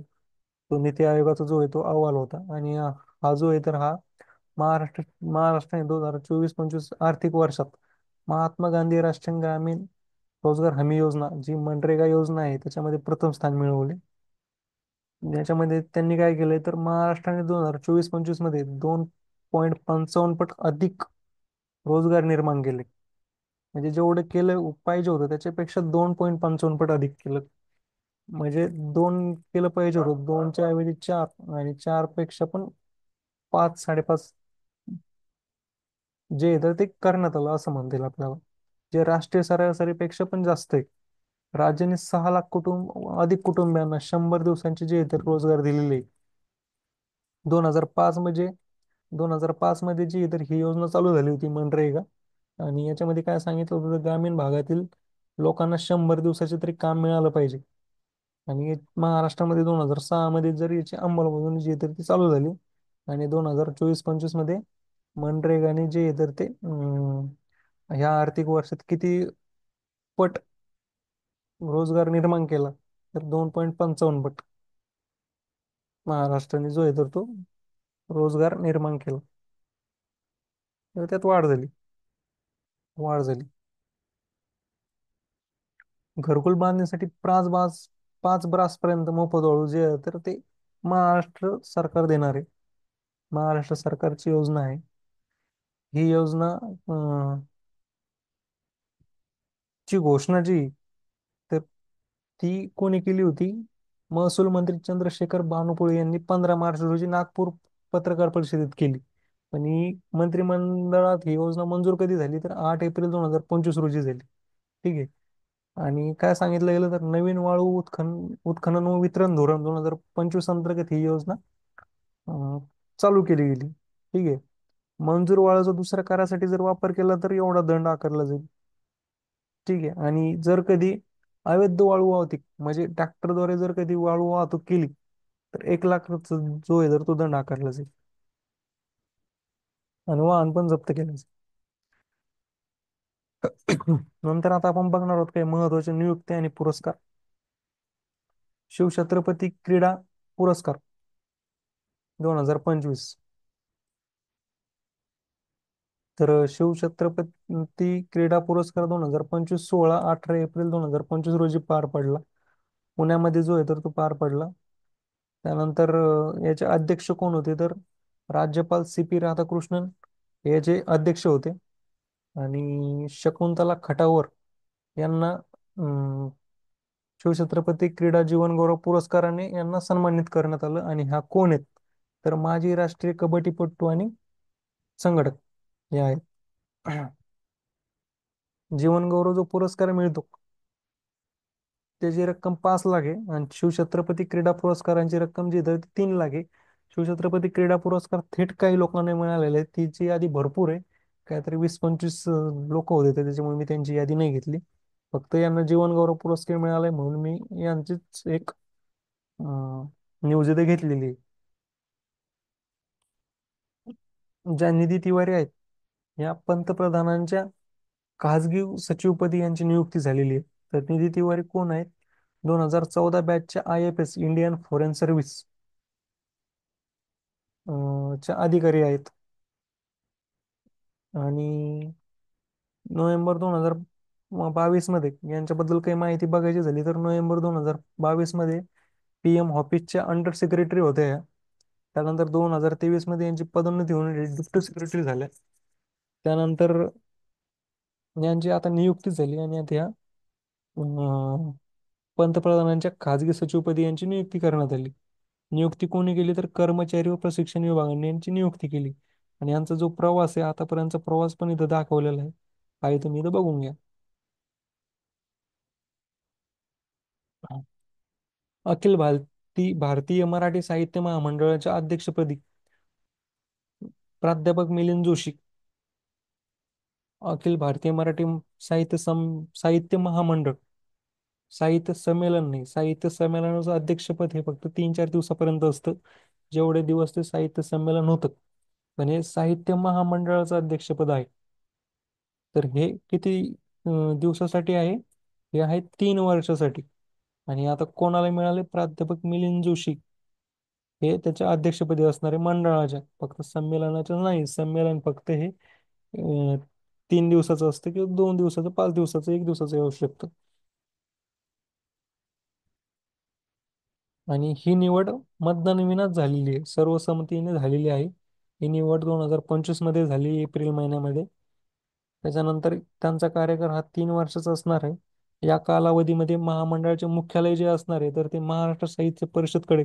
तो नीती आयोगाचा जो आहे तो अहवाल होता. आणि हा जो आहे तर हा महाराष्ट्राने 2024-25 आर्थिक वर्षात महात्मा गांधी राष्ट्रीय ग्रामीण रोजगार हमी योजना जी मनरेगा योजना आहे त्याच्यामध्ये प्रथम स्थान मिळवले. याच्यामध्ये त्यांनी काय केलंय तर महाराष्ट्राने 2024-25 मध्ये 2.55 पट अधिक रोजगार निर्माण केले. म्हणजे जेवढं केलं पाहिजे होतं त्याच्यापेक्षा 2.55 पट अधिक केलं. म्हणजे दोन केलं पाहिजे होतं, दोनच्या ऐवजी चार, आणि चार पेक्षा पण 5, 5.5 जे आहे तर ते करण्यात आलं असं म्हणता येईल आपल्याला. जे राष्ट्रीय सरासरीपेक्षा पण जास्त आहे. राज्याने 6 लाख अधिक कुटुंबियांना 100 दिवसांचे जे आहे ते रोजगार दिलेले आहे. 2005 म्हणजे 2005 मध्ये जी आहे तर ही योजना चालू झाली होती मनरेगा. आणि याच्यामध्ये काय सांगितलं होतं तर ग्रामीण भागातील लोकांना 100 दिवसाचे तरी काम मिळालं पाहिजे. आणि महाराष्ट्रामध्ये 2006 मध्ये जर याची अंमलबजावणी जी आहे तर ती चालू झाली. आणि 2024-25 मध्ये मनरेगाने जे आहे तर ते ह्या आर्थिक वर्षात किती पट रोजगार निर्माण केला तर 2.55 पट महाराष्ट्राने जो आहे तर तो रोजगार निर्माण केला. तर त्यात वाढ झाली. घरकुल बांधण्यासाठी 5 ब्रास पर्यंत मोफत वाळू जे आहे तर ते महाराष्ट्र सरकार देणार आहे. महाराष्ट्र सरकारची योजना आहे ही योजना. ची घोषणा जी तर ती कोणी केली होती, महसूल मंत्री चंद्रशेखर बावनकुळे यांनी 15 मार्च रोजी नागपूर पत्रकार परिषदेत केली. आणि मंत्रिमंडळात ही योजना मंजूर कधी झाली तर 8 एप्रिल 2025 रोजी झाली. ठीक आहे. आणि काय सांगितलं गेलं तर नवीन वाळू उत्खनन व वितरण धोरण 2025 अंतर्गत ही योजना अं, चालू केली गेली. ठीक आहे. मंजूर वाळूचा दुसऱ्या कार्यासाठी जर वापर केला तर एवढा दंड आकारला जाईल. ठीक आहे. आणि जर कधी अवैध वाळू वाहतूक म्हणजे ट्रॅक्टरद्वारे जर कधी वाळू वाहतूक केली तर 1 लाख जो आहे तर तो दंड आकारला जाईल. आणि वाहन पण जप्त केलं जाईल. नंतर आता आपण बघणार आहोत काही महत्वाचे नियुक्ती आणि पुरस्कार. शिवछत्रपती क्रीडा पुरस्कार 2025, तर शिवछत्रपती क्रीडा पुरस्कार 2025 16-18 एप्रिल 2025 रोजी पार पडला. पुण्यामध्ये जो आहे तर तो पार पडला. त्यानंतर याचे अध्यक्ष कोण होते तर राज्यपाल CP राधाकृष्णन हे याचे अध्यक्ष होते. आणि शकुंतला खटावर यांना शिवछत्रपती क्रीडा जीवन गौरव पुरस्काराने यांना सन्मानित करण्यात आलं. आणि हा कोण आहेत तर माजी राष्ट्रीय कबड्डीपटू आणि संघटक हे आहेत. जीवन गौरव जो पुरस्कार मिळतो त्याची रक्कम 5 लाख आहे. आणि शिवछत्रपती क्रीडा पुरस्कारांची रक्कम जी आहे ती 3 लाख आहे. शिवछत्रपती क्रीडा पुरस्कार थेट काही लोकांना मिळालेले आहेत, तिची यादी भरपूर आहे. काहीतरी 20-25 लोक होते त्याच्यामुळे मी त्यांची यादी नाही घेतली. फक्त यांना जीवन गौरव पुरस्कार मिळालाय म्हणून मी यांचीच एक न्यूज इथे घेतलेली आहे. ज्या निधी तिवारी आहेत या पंतप्रधानांच्या खासगी सचिवपदी यांची नियुक्ती झालेली आहे. तर निधी तिवारी कोण आहेत? 2014 बॅचच्या IFS इंडियन फॉरेन सर्व्हिस च्या अधिकारी आहेत. आणि नोव्हेंबर 2022 मध्ये यांच्याबद्दल काही माहिती बघायची झाली तर नोव्हेंबर 2022 मध्ये PM ऑफिसच्या अंडर सेक्रेटरी होत्या या. त्यानंतर 2023 मध्ये यांची पदोन्नती होऊन डिप्टी सेक्रेटरी झाल्या. त्यानंतर यांची आता नियुक्ती झाली आणि आता या पंतप्रधानांच्या खाजगी सचिवपदी यांची नियुक्ती करण्यात आली. नियुक्ती कोणी केली तर कर्मचारी व प्रशिक्षण विभागाने यांची नियुक्ती केली. आणि यांचा जो प्रवास आहे आतापर्यंतचा प्रवास पण इथं दाखवलेला आहे तुम्ही इथं बघून घ्या. भारतीय मराठी साहित्य महामंडळाच्या अध्यक्षपदी प्राध्यापक मिलिंद जोशी. अखिल भारतीय मराठी साहित्य महामंडळ, साहित्य संमेलन नाही, साहित्य संमेलनाचं अध्यक्षपद हे फक्त 3-4 दिवसापर्यंत असतं, जेवढे दिवस ते साहित्य संमेलन होतं. पण हे साहित्य महामंडळाचं अध्यक्षपद आहे. तर हे किती दिवसासाठी आहे? हे आहे 3 वर्षासाठी. आणि आता कोणाला मिळाले? प्राध्यापक मिलिंद जोशी हे त्याच्या अध्यक्षपदी असणारे मंडळाच्या. फक्त संमेलनाच्या नाही, संमेलन फक्त हे 3 दिवसाचं असतं किंवा 2 दिवसाचं, 5 दिवसाचं, 1 दिवसाचं येऊ शकतं. आणि ही निवड मतदानविनाच झालेली आहे, सर्वसंमतीने झालेली आहे. ही निवड 2025 मध्ये झाली, एप्रिल महिन्यामध्ये. त्याच्यानंतर त्यांचा कार्यकाळ हा 3 वर्षाचा असणार आहे. या कालावधीमध्ये महामंडळाचे मुख्यालय जे असणार आहे तर ते महाराष्ट्र साहित्य परिषदकडे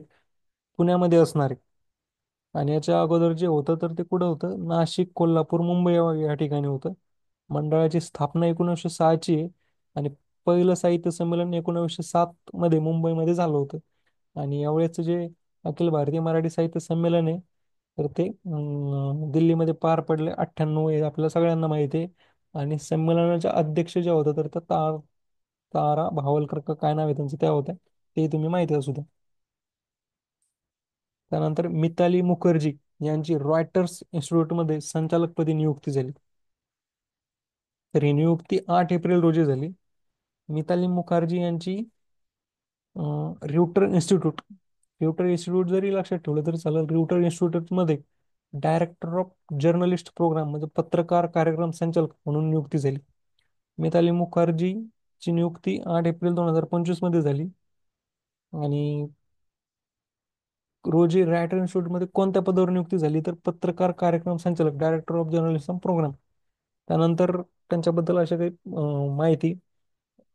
पुण्यामध्ये असणार आहे. आणि याच्या अगोदर जे होतं तर ते कुठं होतं? नाशिक, कोल्हापूर, मुंबई या ठिकाणी होतं. मंडळाची स्थापना 1906 ची आहे. आणि पहिलं साहित्य संमेलन 1907 मध्ये मुंबईमध्ये झालं होतं. आणि यावेळेचं जे अखिल भारतीय मराठी साहित्य संमेलन आहे तर ते दिल्लीमध्ये पार पडले 98 हे आपल्याला सगळ्यांना माहिती आहे. आणि संमेलनाच्या अध्यक्ष ज्या होत्या तर त्या तारा भावलकर का काय नाव आहे त्यांचं त्या होत्या. ते तुम्ही माहिती असू द्या. त्यानंतर मिताली मुखर्जी यांची रॉयटर्स इन्स्टिट्यूटमध्ये संचालकपदी नियुक्ती झाली. तर ही नियुक्ती 8 एप्रिल रोजी झाली. मिताली मुखर्जी यांची ऱ्युटर इन्स्टिट्यूट जरी लक्षात ठेवलं तरी चालेल. ऱ्युटर इन्स्टिट्यूटमध्ये डायरेक्टर ऑफ जर्नलिस्ट प्रोग्राम म्हणजे पत्रकार कार्यक्रम संचालक म्हणून नियुक्ती झाली. मिताली मुखर्जीची नियुक्ती 8 एप्रिल 2025 मध्ये झाली. आणि रोजी रायटर इन्स्टिट्यूटमध्ये कोणत्या पदावर नियुक्ती झाली तर पत्रकार कार्यक्रम संचालक, डायरेक्टर ऑफ जर्नलिझम प्रोग्राम. त्यानंतर त्यांच्याबद्दल अशा काही माहिती.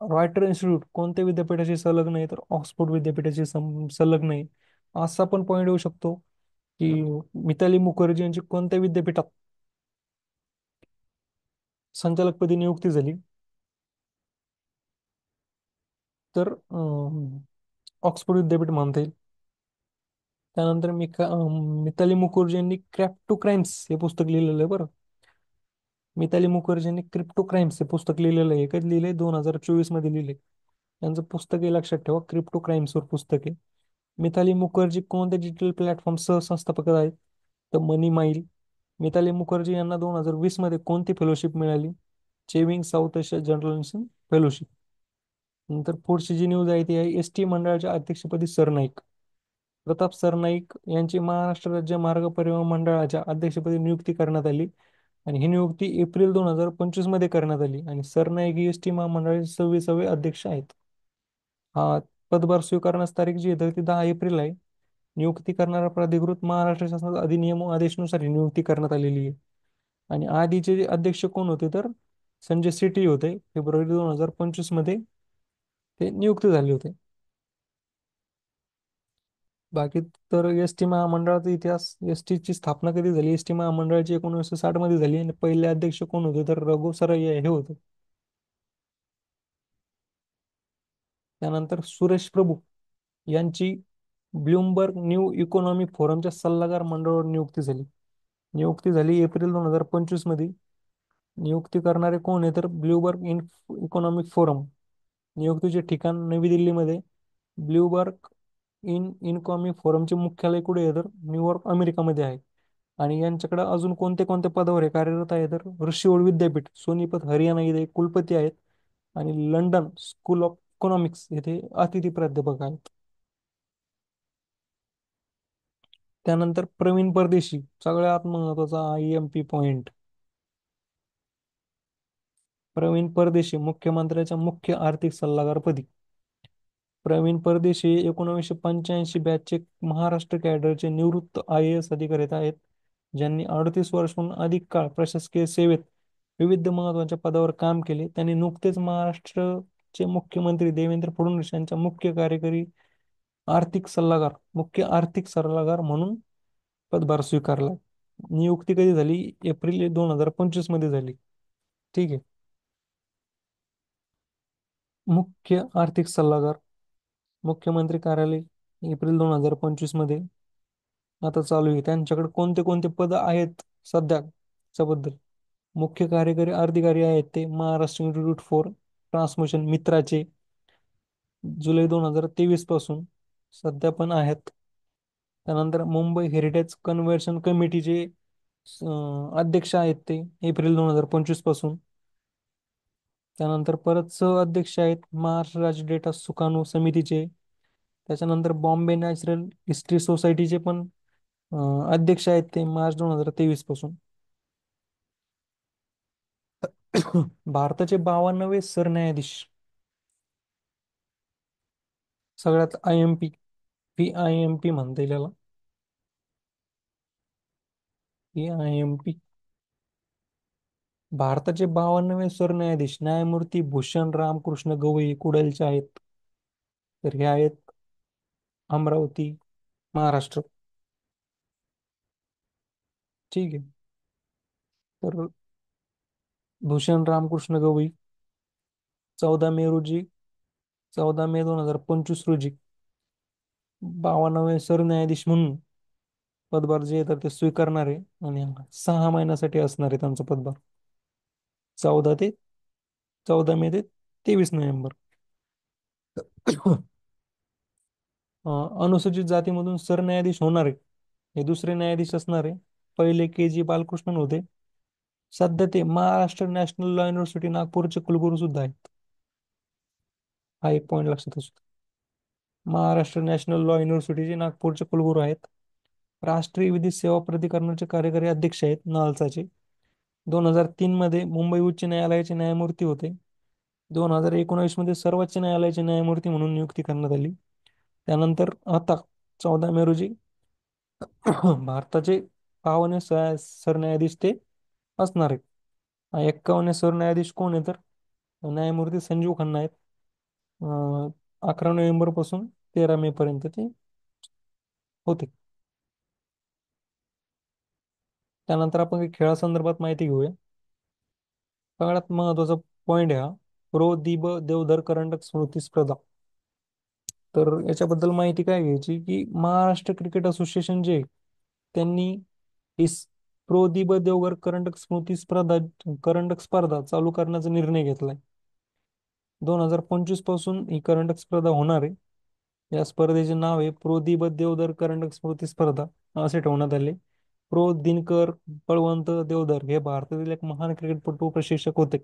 रॉयटर इन्स्टिट्यूट कोणत्या विद्यापीठाशी संलग्न आहे तर ऑक्सफोर्ड विद्यापीठाशी संलग्न आहे. असा पण पॉईंट येऊ शकतो की मिताली मुखर्जी यांची कोणत्या विद्यापीठात संचालकपदी नियुक्ती झाली तर ऑक्सफोर्ड विद्यापीठ म्हणता येईल. त्यानंतर मिताली मुखर्जी यांनी क्रॅफ्ट टू क्राईम्स हे पुस्तक लिहिलेलं आहे बरं. मिताली मुखर्जी यांनी क्रिप्टो क्राईम्स हे पुस्तक लिहिलेलं आहे. कधी लिहिले? 2024 मध्ये लिहिले. यांचं पुस्तक आहे, लक्षात ठेवा, क्रिप्टो क्राईम्सवर पुस्तक आहे. मिताली मुखर्जी कोणत्या डिजिटल प्लॅटफॉर्म सहसंस्थापक आहेत तर मनी माईल. मिताली मुखर्जी यांना 2020 मध्ये कोणती फेलोशिप मिळाली? Chewing south Asia journalism fellowship. नंतर पुढची जी न्यूज आहे ती आहे ST मंडळाच्या अध्यक्षपदी सरनाईक. प्रताप सरनाईक यांची महाराष्ट्र राज्य मार्ग परिवहन मंडळाच्या अध्यक्षपदी नियुक्ती करण्यात आली. आणि ही नियुक्ती एप्रिल 2025 मध्ये करण्यात आली आणि सरनाईक एस टी महामंडळाचे 26वे अध्यक्ष आहेत. हा पदभार स्वीकारण्यास तारीख जी आहे तर ती 10 एप्रिल आहे. नियुक्ती करणारा प्राधिकृत महाराष्ट्र शासनाचा अधिनियम व आदेशानुसार ही नियुक्ती करण्यात आलेली आहे. आणि आधीचे जे अध्यक्ष कोण होते तर संजय सेठी होते. फेब्रुवारी 2025 मध्ये ते नियुक्त झाले होते. बाकी तर एस टी महामंडळाचा इतिहास, एस ची स्थापना कधी झाली? एस टी महामंडळाची 1960 मध्ये झाली आणि पहिले अध्यक्ष कोण होते तर रघु सराई हे होते. त्यानंतर सुरेश प्रभू यांची ब्लूमबर्ग न्यू इकॉनॉमिक फोरमच्या सल्लागार मंडळावर नियुक्ती झाली. नियुक्ती झाली एप्रिल 2025 मध्ये. नियुक्ती करणारे कोण आहे तर ब्लूमबर्ग इकॉनॉमिक फोरम. नियुक्तीचे ठिकाण नवी दिल्लीमध्ये. ब्लूमबर्ग इकॉनॉमिक फोरमचे मुख्यालय कुठे आहे तर न्यूयॉर्क, अमेरिकामध्ये आहे. आणि यांच्याकडे अजून कोणते कोणते पदावर हे कार्यरत आहे तर ऋषीवर विद्यापीठ, सोनीपत, हरियाणा येथे कुलपती आहेत. आणि लंडन स्कूल ऑफ इकॉनॉमिक्स येथे अतिथी प्राध्यापक आहेत. त्यानंतर प्रवीण परदेशी, सगळ्यात महत्वाचा IMP पॉइंट. प्रवीण परदेशी मुख्यमंत्र्याच्या मुख्य आर्थिक सल्लागारपदी. प्रवीण परदेशी 1985 बॅचचे महाराष्ट्र कॅडरचे निवृत्त IAS अधिकारी आहेत, ज्यांनी 38 वर्षांहून अधिक काळ प्रशासकीय सेवेत विविध महत्वाच्या पदावर काम केले. त्यांनी नुकतेच महाराष्ट्राचे मुख्यमंत्री देवेंद्र फडणवीस यांच्या मुख्य आर्थिक सल्लागार म्हणून पदभार स्वीकारला. नियुक्ती कधी झाली? एप्रिल 2025 मध्ये झाली. ठीक आहे. मुख्य आर्थिक सल्लागार, मुख्यमंत्री कार्यालय, एप्रिल 2025 मध्ये आता चालू आहे. त्यांच्याकडे कोणते कोणते पद आहेत सध्या त्याबद्दल. मुख्य कार्यकारी अधिकारी आहेत ते महाराष्ट्र इन्स्टिट्यूट फॉर ट्रान्समिशन मित्राचे, जुलै 2023 पासून सध्या पण आहेत. त्यानंतर मुंबई हेरिटेज कन्व्हेन्शन कमिटीचे अध्यक्ष आहेत ते एप्रिल 2025 पासून. त्यानंतर परत अध्यक्ष आहेत महाराष्ट्र राज्य डेटा सुकाणू समितीचे. त्याच्यानंतर बॉम्बे नॅचरल हिस्ट्री सोसायटीचे पण अध्यक्ष आहेत ते मार्च 2023 पासून. भारताचे 52वे सरन्यायाधीश, सगळ्यात PIMP म्हणता येईल याला. PIMP. भारताचे 52वे सरन्यायाधीश न्यायमूर्ती भूषण रामकृष्ण गवई कुडालचे आहेत. तर हे आहेत अमरावती, महाराष्ट्र. ठीक आहे. तर भूषण रामकृष्ण गवई 14 मे 2025 रोजी 52वे सरन्यायाधीश म्हणून पदभार जे आहे तर ते स्वीकारणार आहे. आणि 6 महिन्यासाठी असणार आहे त्यांचा पदभार. 14 ते 14 मे ते 23 नोव्हेंबर. अनुसूचित जातीमधून सरन्यायाधीश होणार आहे हे दुसरे न्यायाधीश असणार आहे. पहिले KG बालकृष्णन होते. सध्या ते महाराष्ट्र नॅशनल लॉ युनिव्हर्सिटी नागपूरचे कुलगुरू सुद्धा आहेत. हा एक पॉईंट लक्षात असू द्या. महाराष्ट्र नॅशनल लॉ युनिव्हर्सिटीचे नागपूरचे कुलगुरू आहेत. राष्ट्रीय विधी सेवा प्राधिकरणाचे कार्यकारी अध्यक्ष आहेत नालसाचे. 2003 मध्ये मुंबई उच्च न्यायालयाचे न्यायमूर्ती होते. 2019 मध्ये सर्वोच्च न्यायालयाचे न्यायमूर्ती म्हणून नियुक्ती करण्यात आली. त्यानंतर आता 14 मे रोजी भारताचे 52 सरन्यायाधीश ते असणार आहेत. 51 सरन्यायाधीश कोण आहे तर न्यायमूर्ती संजीव खन्ना आहेत. 11 नोव्हेंबर पासून 13 मे पर्यंत ते होते. त्यानंतर आपण काही खेळासंदर्भात माहिती घेऊया. सगळ्यात महत्वाचा पॉइंट आहे हा, प्रो दिब देवधर करंडक स्मृती स्पर्धा. तर याच्याबद्दल माहिती काय घ्यायची की महाराष्ट्र क्रिकेट असोसिएशन जे आहे, त्यांनी ही प्रो दिब देवधर करंडक स्पर्धा चालू करण्याचा निर्णय घेतलाय. 2025 पासून ही करंडक स्पर्धा होणार आहे. या स्पर्धेचे नाव आहे प्रो दिबत देवधर करंडक स्मृती स्पर्धा असे ठेवण्यात आले. प्रो दिनकर बळवंत देवधर हे भारतातील एक महान क्रिकेटपटू प्रशिक्षक होते.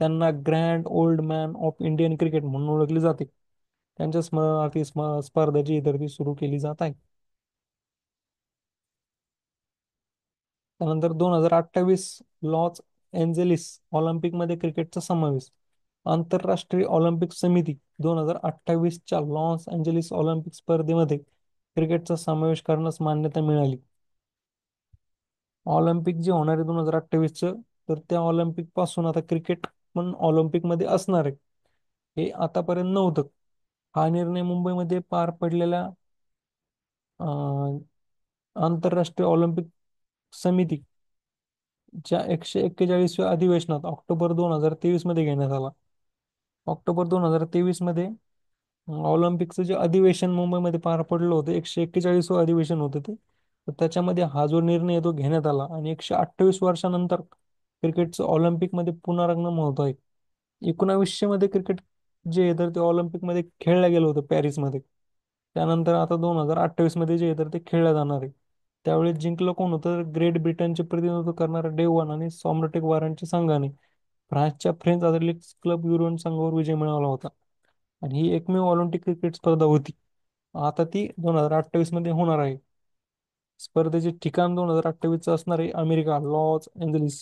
त्यांना grand old man of Indian cricket म्हणून ओळखले जाते. त्यांच्या स्मरणार्थी स्पर्धेची इतर ती सुरू केली जात आहे. त्यानंतर 2028 लॉस एंजेलिस ऑलिम्पिकमध्ये क्रिकेटचा समावेश. आंतरराष्ट्रीय ऑलिम्पिक समिती 2028च्या लॉस एंजेलिस ऑलिम्पिक स्पर्धेमध्ये क्रिकेटचा समावेश करण्यास मान्यता मिळाली. ऑलिम्पिक जे होणार आहे 2028चं, तर त्या ऑलिम्पिक पासून आता क्रिकेट पण ऑलिम्पिक मध्ये असणार आहे. हे आतापर्यंत नव्हतं. हा निर्णय मुंबईमध्ये पार पडलेल्या अं, आंतरराष्ट्रीय ऑलिम्पिक समिती च्या 141व्या अधिवेशनात ऑक्टोबर 2023 मध्ये घेण्यात आला. ऑक्टोबर 2023 मध्ये ऑलिम्पिकचं जे अधिवेशन मुंबईमध्ये पार पडलं होतं, 141वं अधिवेशन होतं ते. तर त्याच्यामध्ये हा जो निर्णय आहे तो घेण्यात आला आणि 128 वर्षानंतर क्रिकेटचं ऑलिम्पिकमध्ये पुनरागमन होत आहे. 1900 मध्ये क्रिकेट जे आहे तर ते ऑलिम्पिकमध्ये खेळलं गेलं होतं पॅरिसमध्ये. त्यानंतर आता 2028 मध्ये जे आहे तर ते खेळलं जाणार आहे. त्यावेळेस जिंकलं कोण होतं तर ग्रेट ब्रिटनचे प्रतिनिधित्व करणारा डेव्हन आणि सॉमरटेक वारांच्या संघाने फ्रान्सच्या फ्रेंच अथलेटिक्स क्लब युरोन संघावर विजय मिळवला होता. आणि ही एकमेव ऑलिम्पिक क्रिकेट स्पर्धा होती. आता ती 2028 मध्ये होणार आहे. स्पर्धेचे ठिकाण 2028 असणार आहे अमेरिका, लॉस एंजेलिस.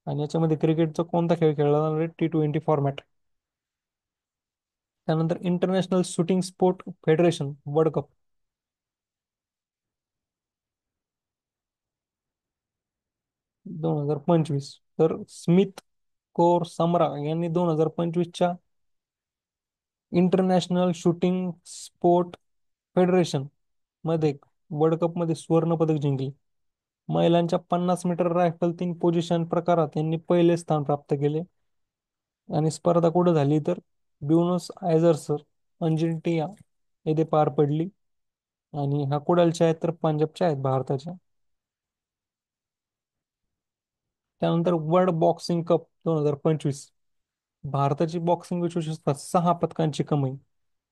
आणि याच्यामध्ये क्रिकेटचा कोणता खेळ खेळला जाणार आहे? T20 format. त्यानंतर international shooting sport federation world cup 2025. तर स्मिथ कोर समरा यांनी 2025च्या इंटरनॅशनल शूटिंग स्पोर्ट फेडरेशन मध्ये वर्ल्ड कप मध्ये सुवर्ण पदक जिंकले. महिलांच्या 50 मीटर रायफल 3 पोझिशन प्रकारात यांनी पहिले स्थान प्राप्त केले. आणि स्पर्धा कुठे झाली तर ब्युनोस आयर्स, अर्जेंटिना येथे पार पडली. आणि हा कुडालच्या आहेत तर पंजाबच्या आहेत, भारताच्या. त्यानंतर वर्ल्ड बॉक्सिंग कप 2025. भारताची बॉक्सिंग विश्वचषकात 6 पदकांची कमाई.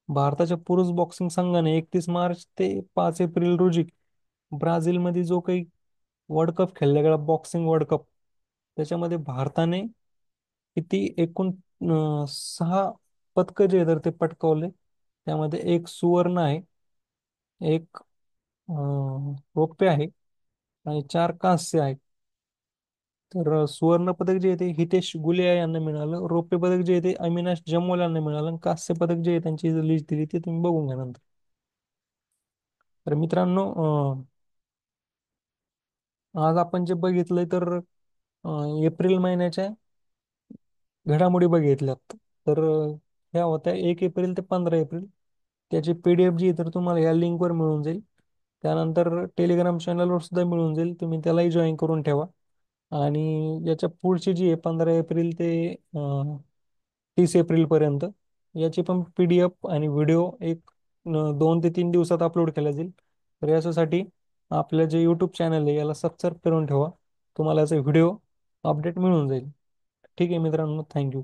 भारताच्या पुरुष बॉक्सिंग संघाने 31 मार्च ते 5 एप्रिल रोजी ब्राझीलमध्ये जो काही वर्ल्ड कप खेळला गेला, बॉक्सिंग वर्ल्ड कप, त्याच्यामध्ये भारताने किती एकूण 6 पदकं जे आहेत तर ते पटकावले. त्यामध्ये एक सुवर्ण आहे, एक रौप्य आहे आणि 4 कांस्य आहे. तर सुवर्ण पदक जे आहे ते हितेश गुलिया यांना मिळालं. रौप्य पदक जे आहे ते अविनाश जम्वाल यांना मिळालं. आणि कांस्य पदक जे आहे त्यांची लिस्ट दिली ती तुम्ही बघून घ्या नंतर. तर मित्रांनो, आज आपण जे बघितलंय तर एप्रिल महिन्याच्या घडामोडी बघितल्यात. तर ह्या होत्या 1 एप्रिल ते 15 एप्रिल. त्याची PDF जी आहे तर तुम्हाला या लिंकवर मिळून जाईल. त्यानंतर टेलिग्राम चॅनलवर सुद्धा मिळून जाईल, तुम्ही त्यालाही जॉईन करून ठेवा. आणि याच्या पुढची जी आहे 15 एप्रिल ते 30 एप्रिल पर्यंत, याची पण PDF आणि व्हिडिओ एक 2 ते 3 दिवसात अपलोड केला जाईल. तर याच्यासाठी आपलं जे यूट्यूब चॅनल आहे याला सबस्क्राईब करून ठेवा. तुम्हाला याचा व्हिडिओ अपडेट मिळून जाईल. ठीक आहे मित्रांनो, थँक्यू.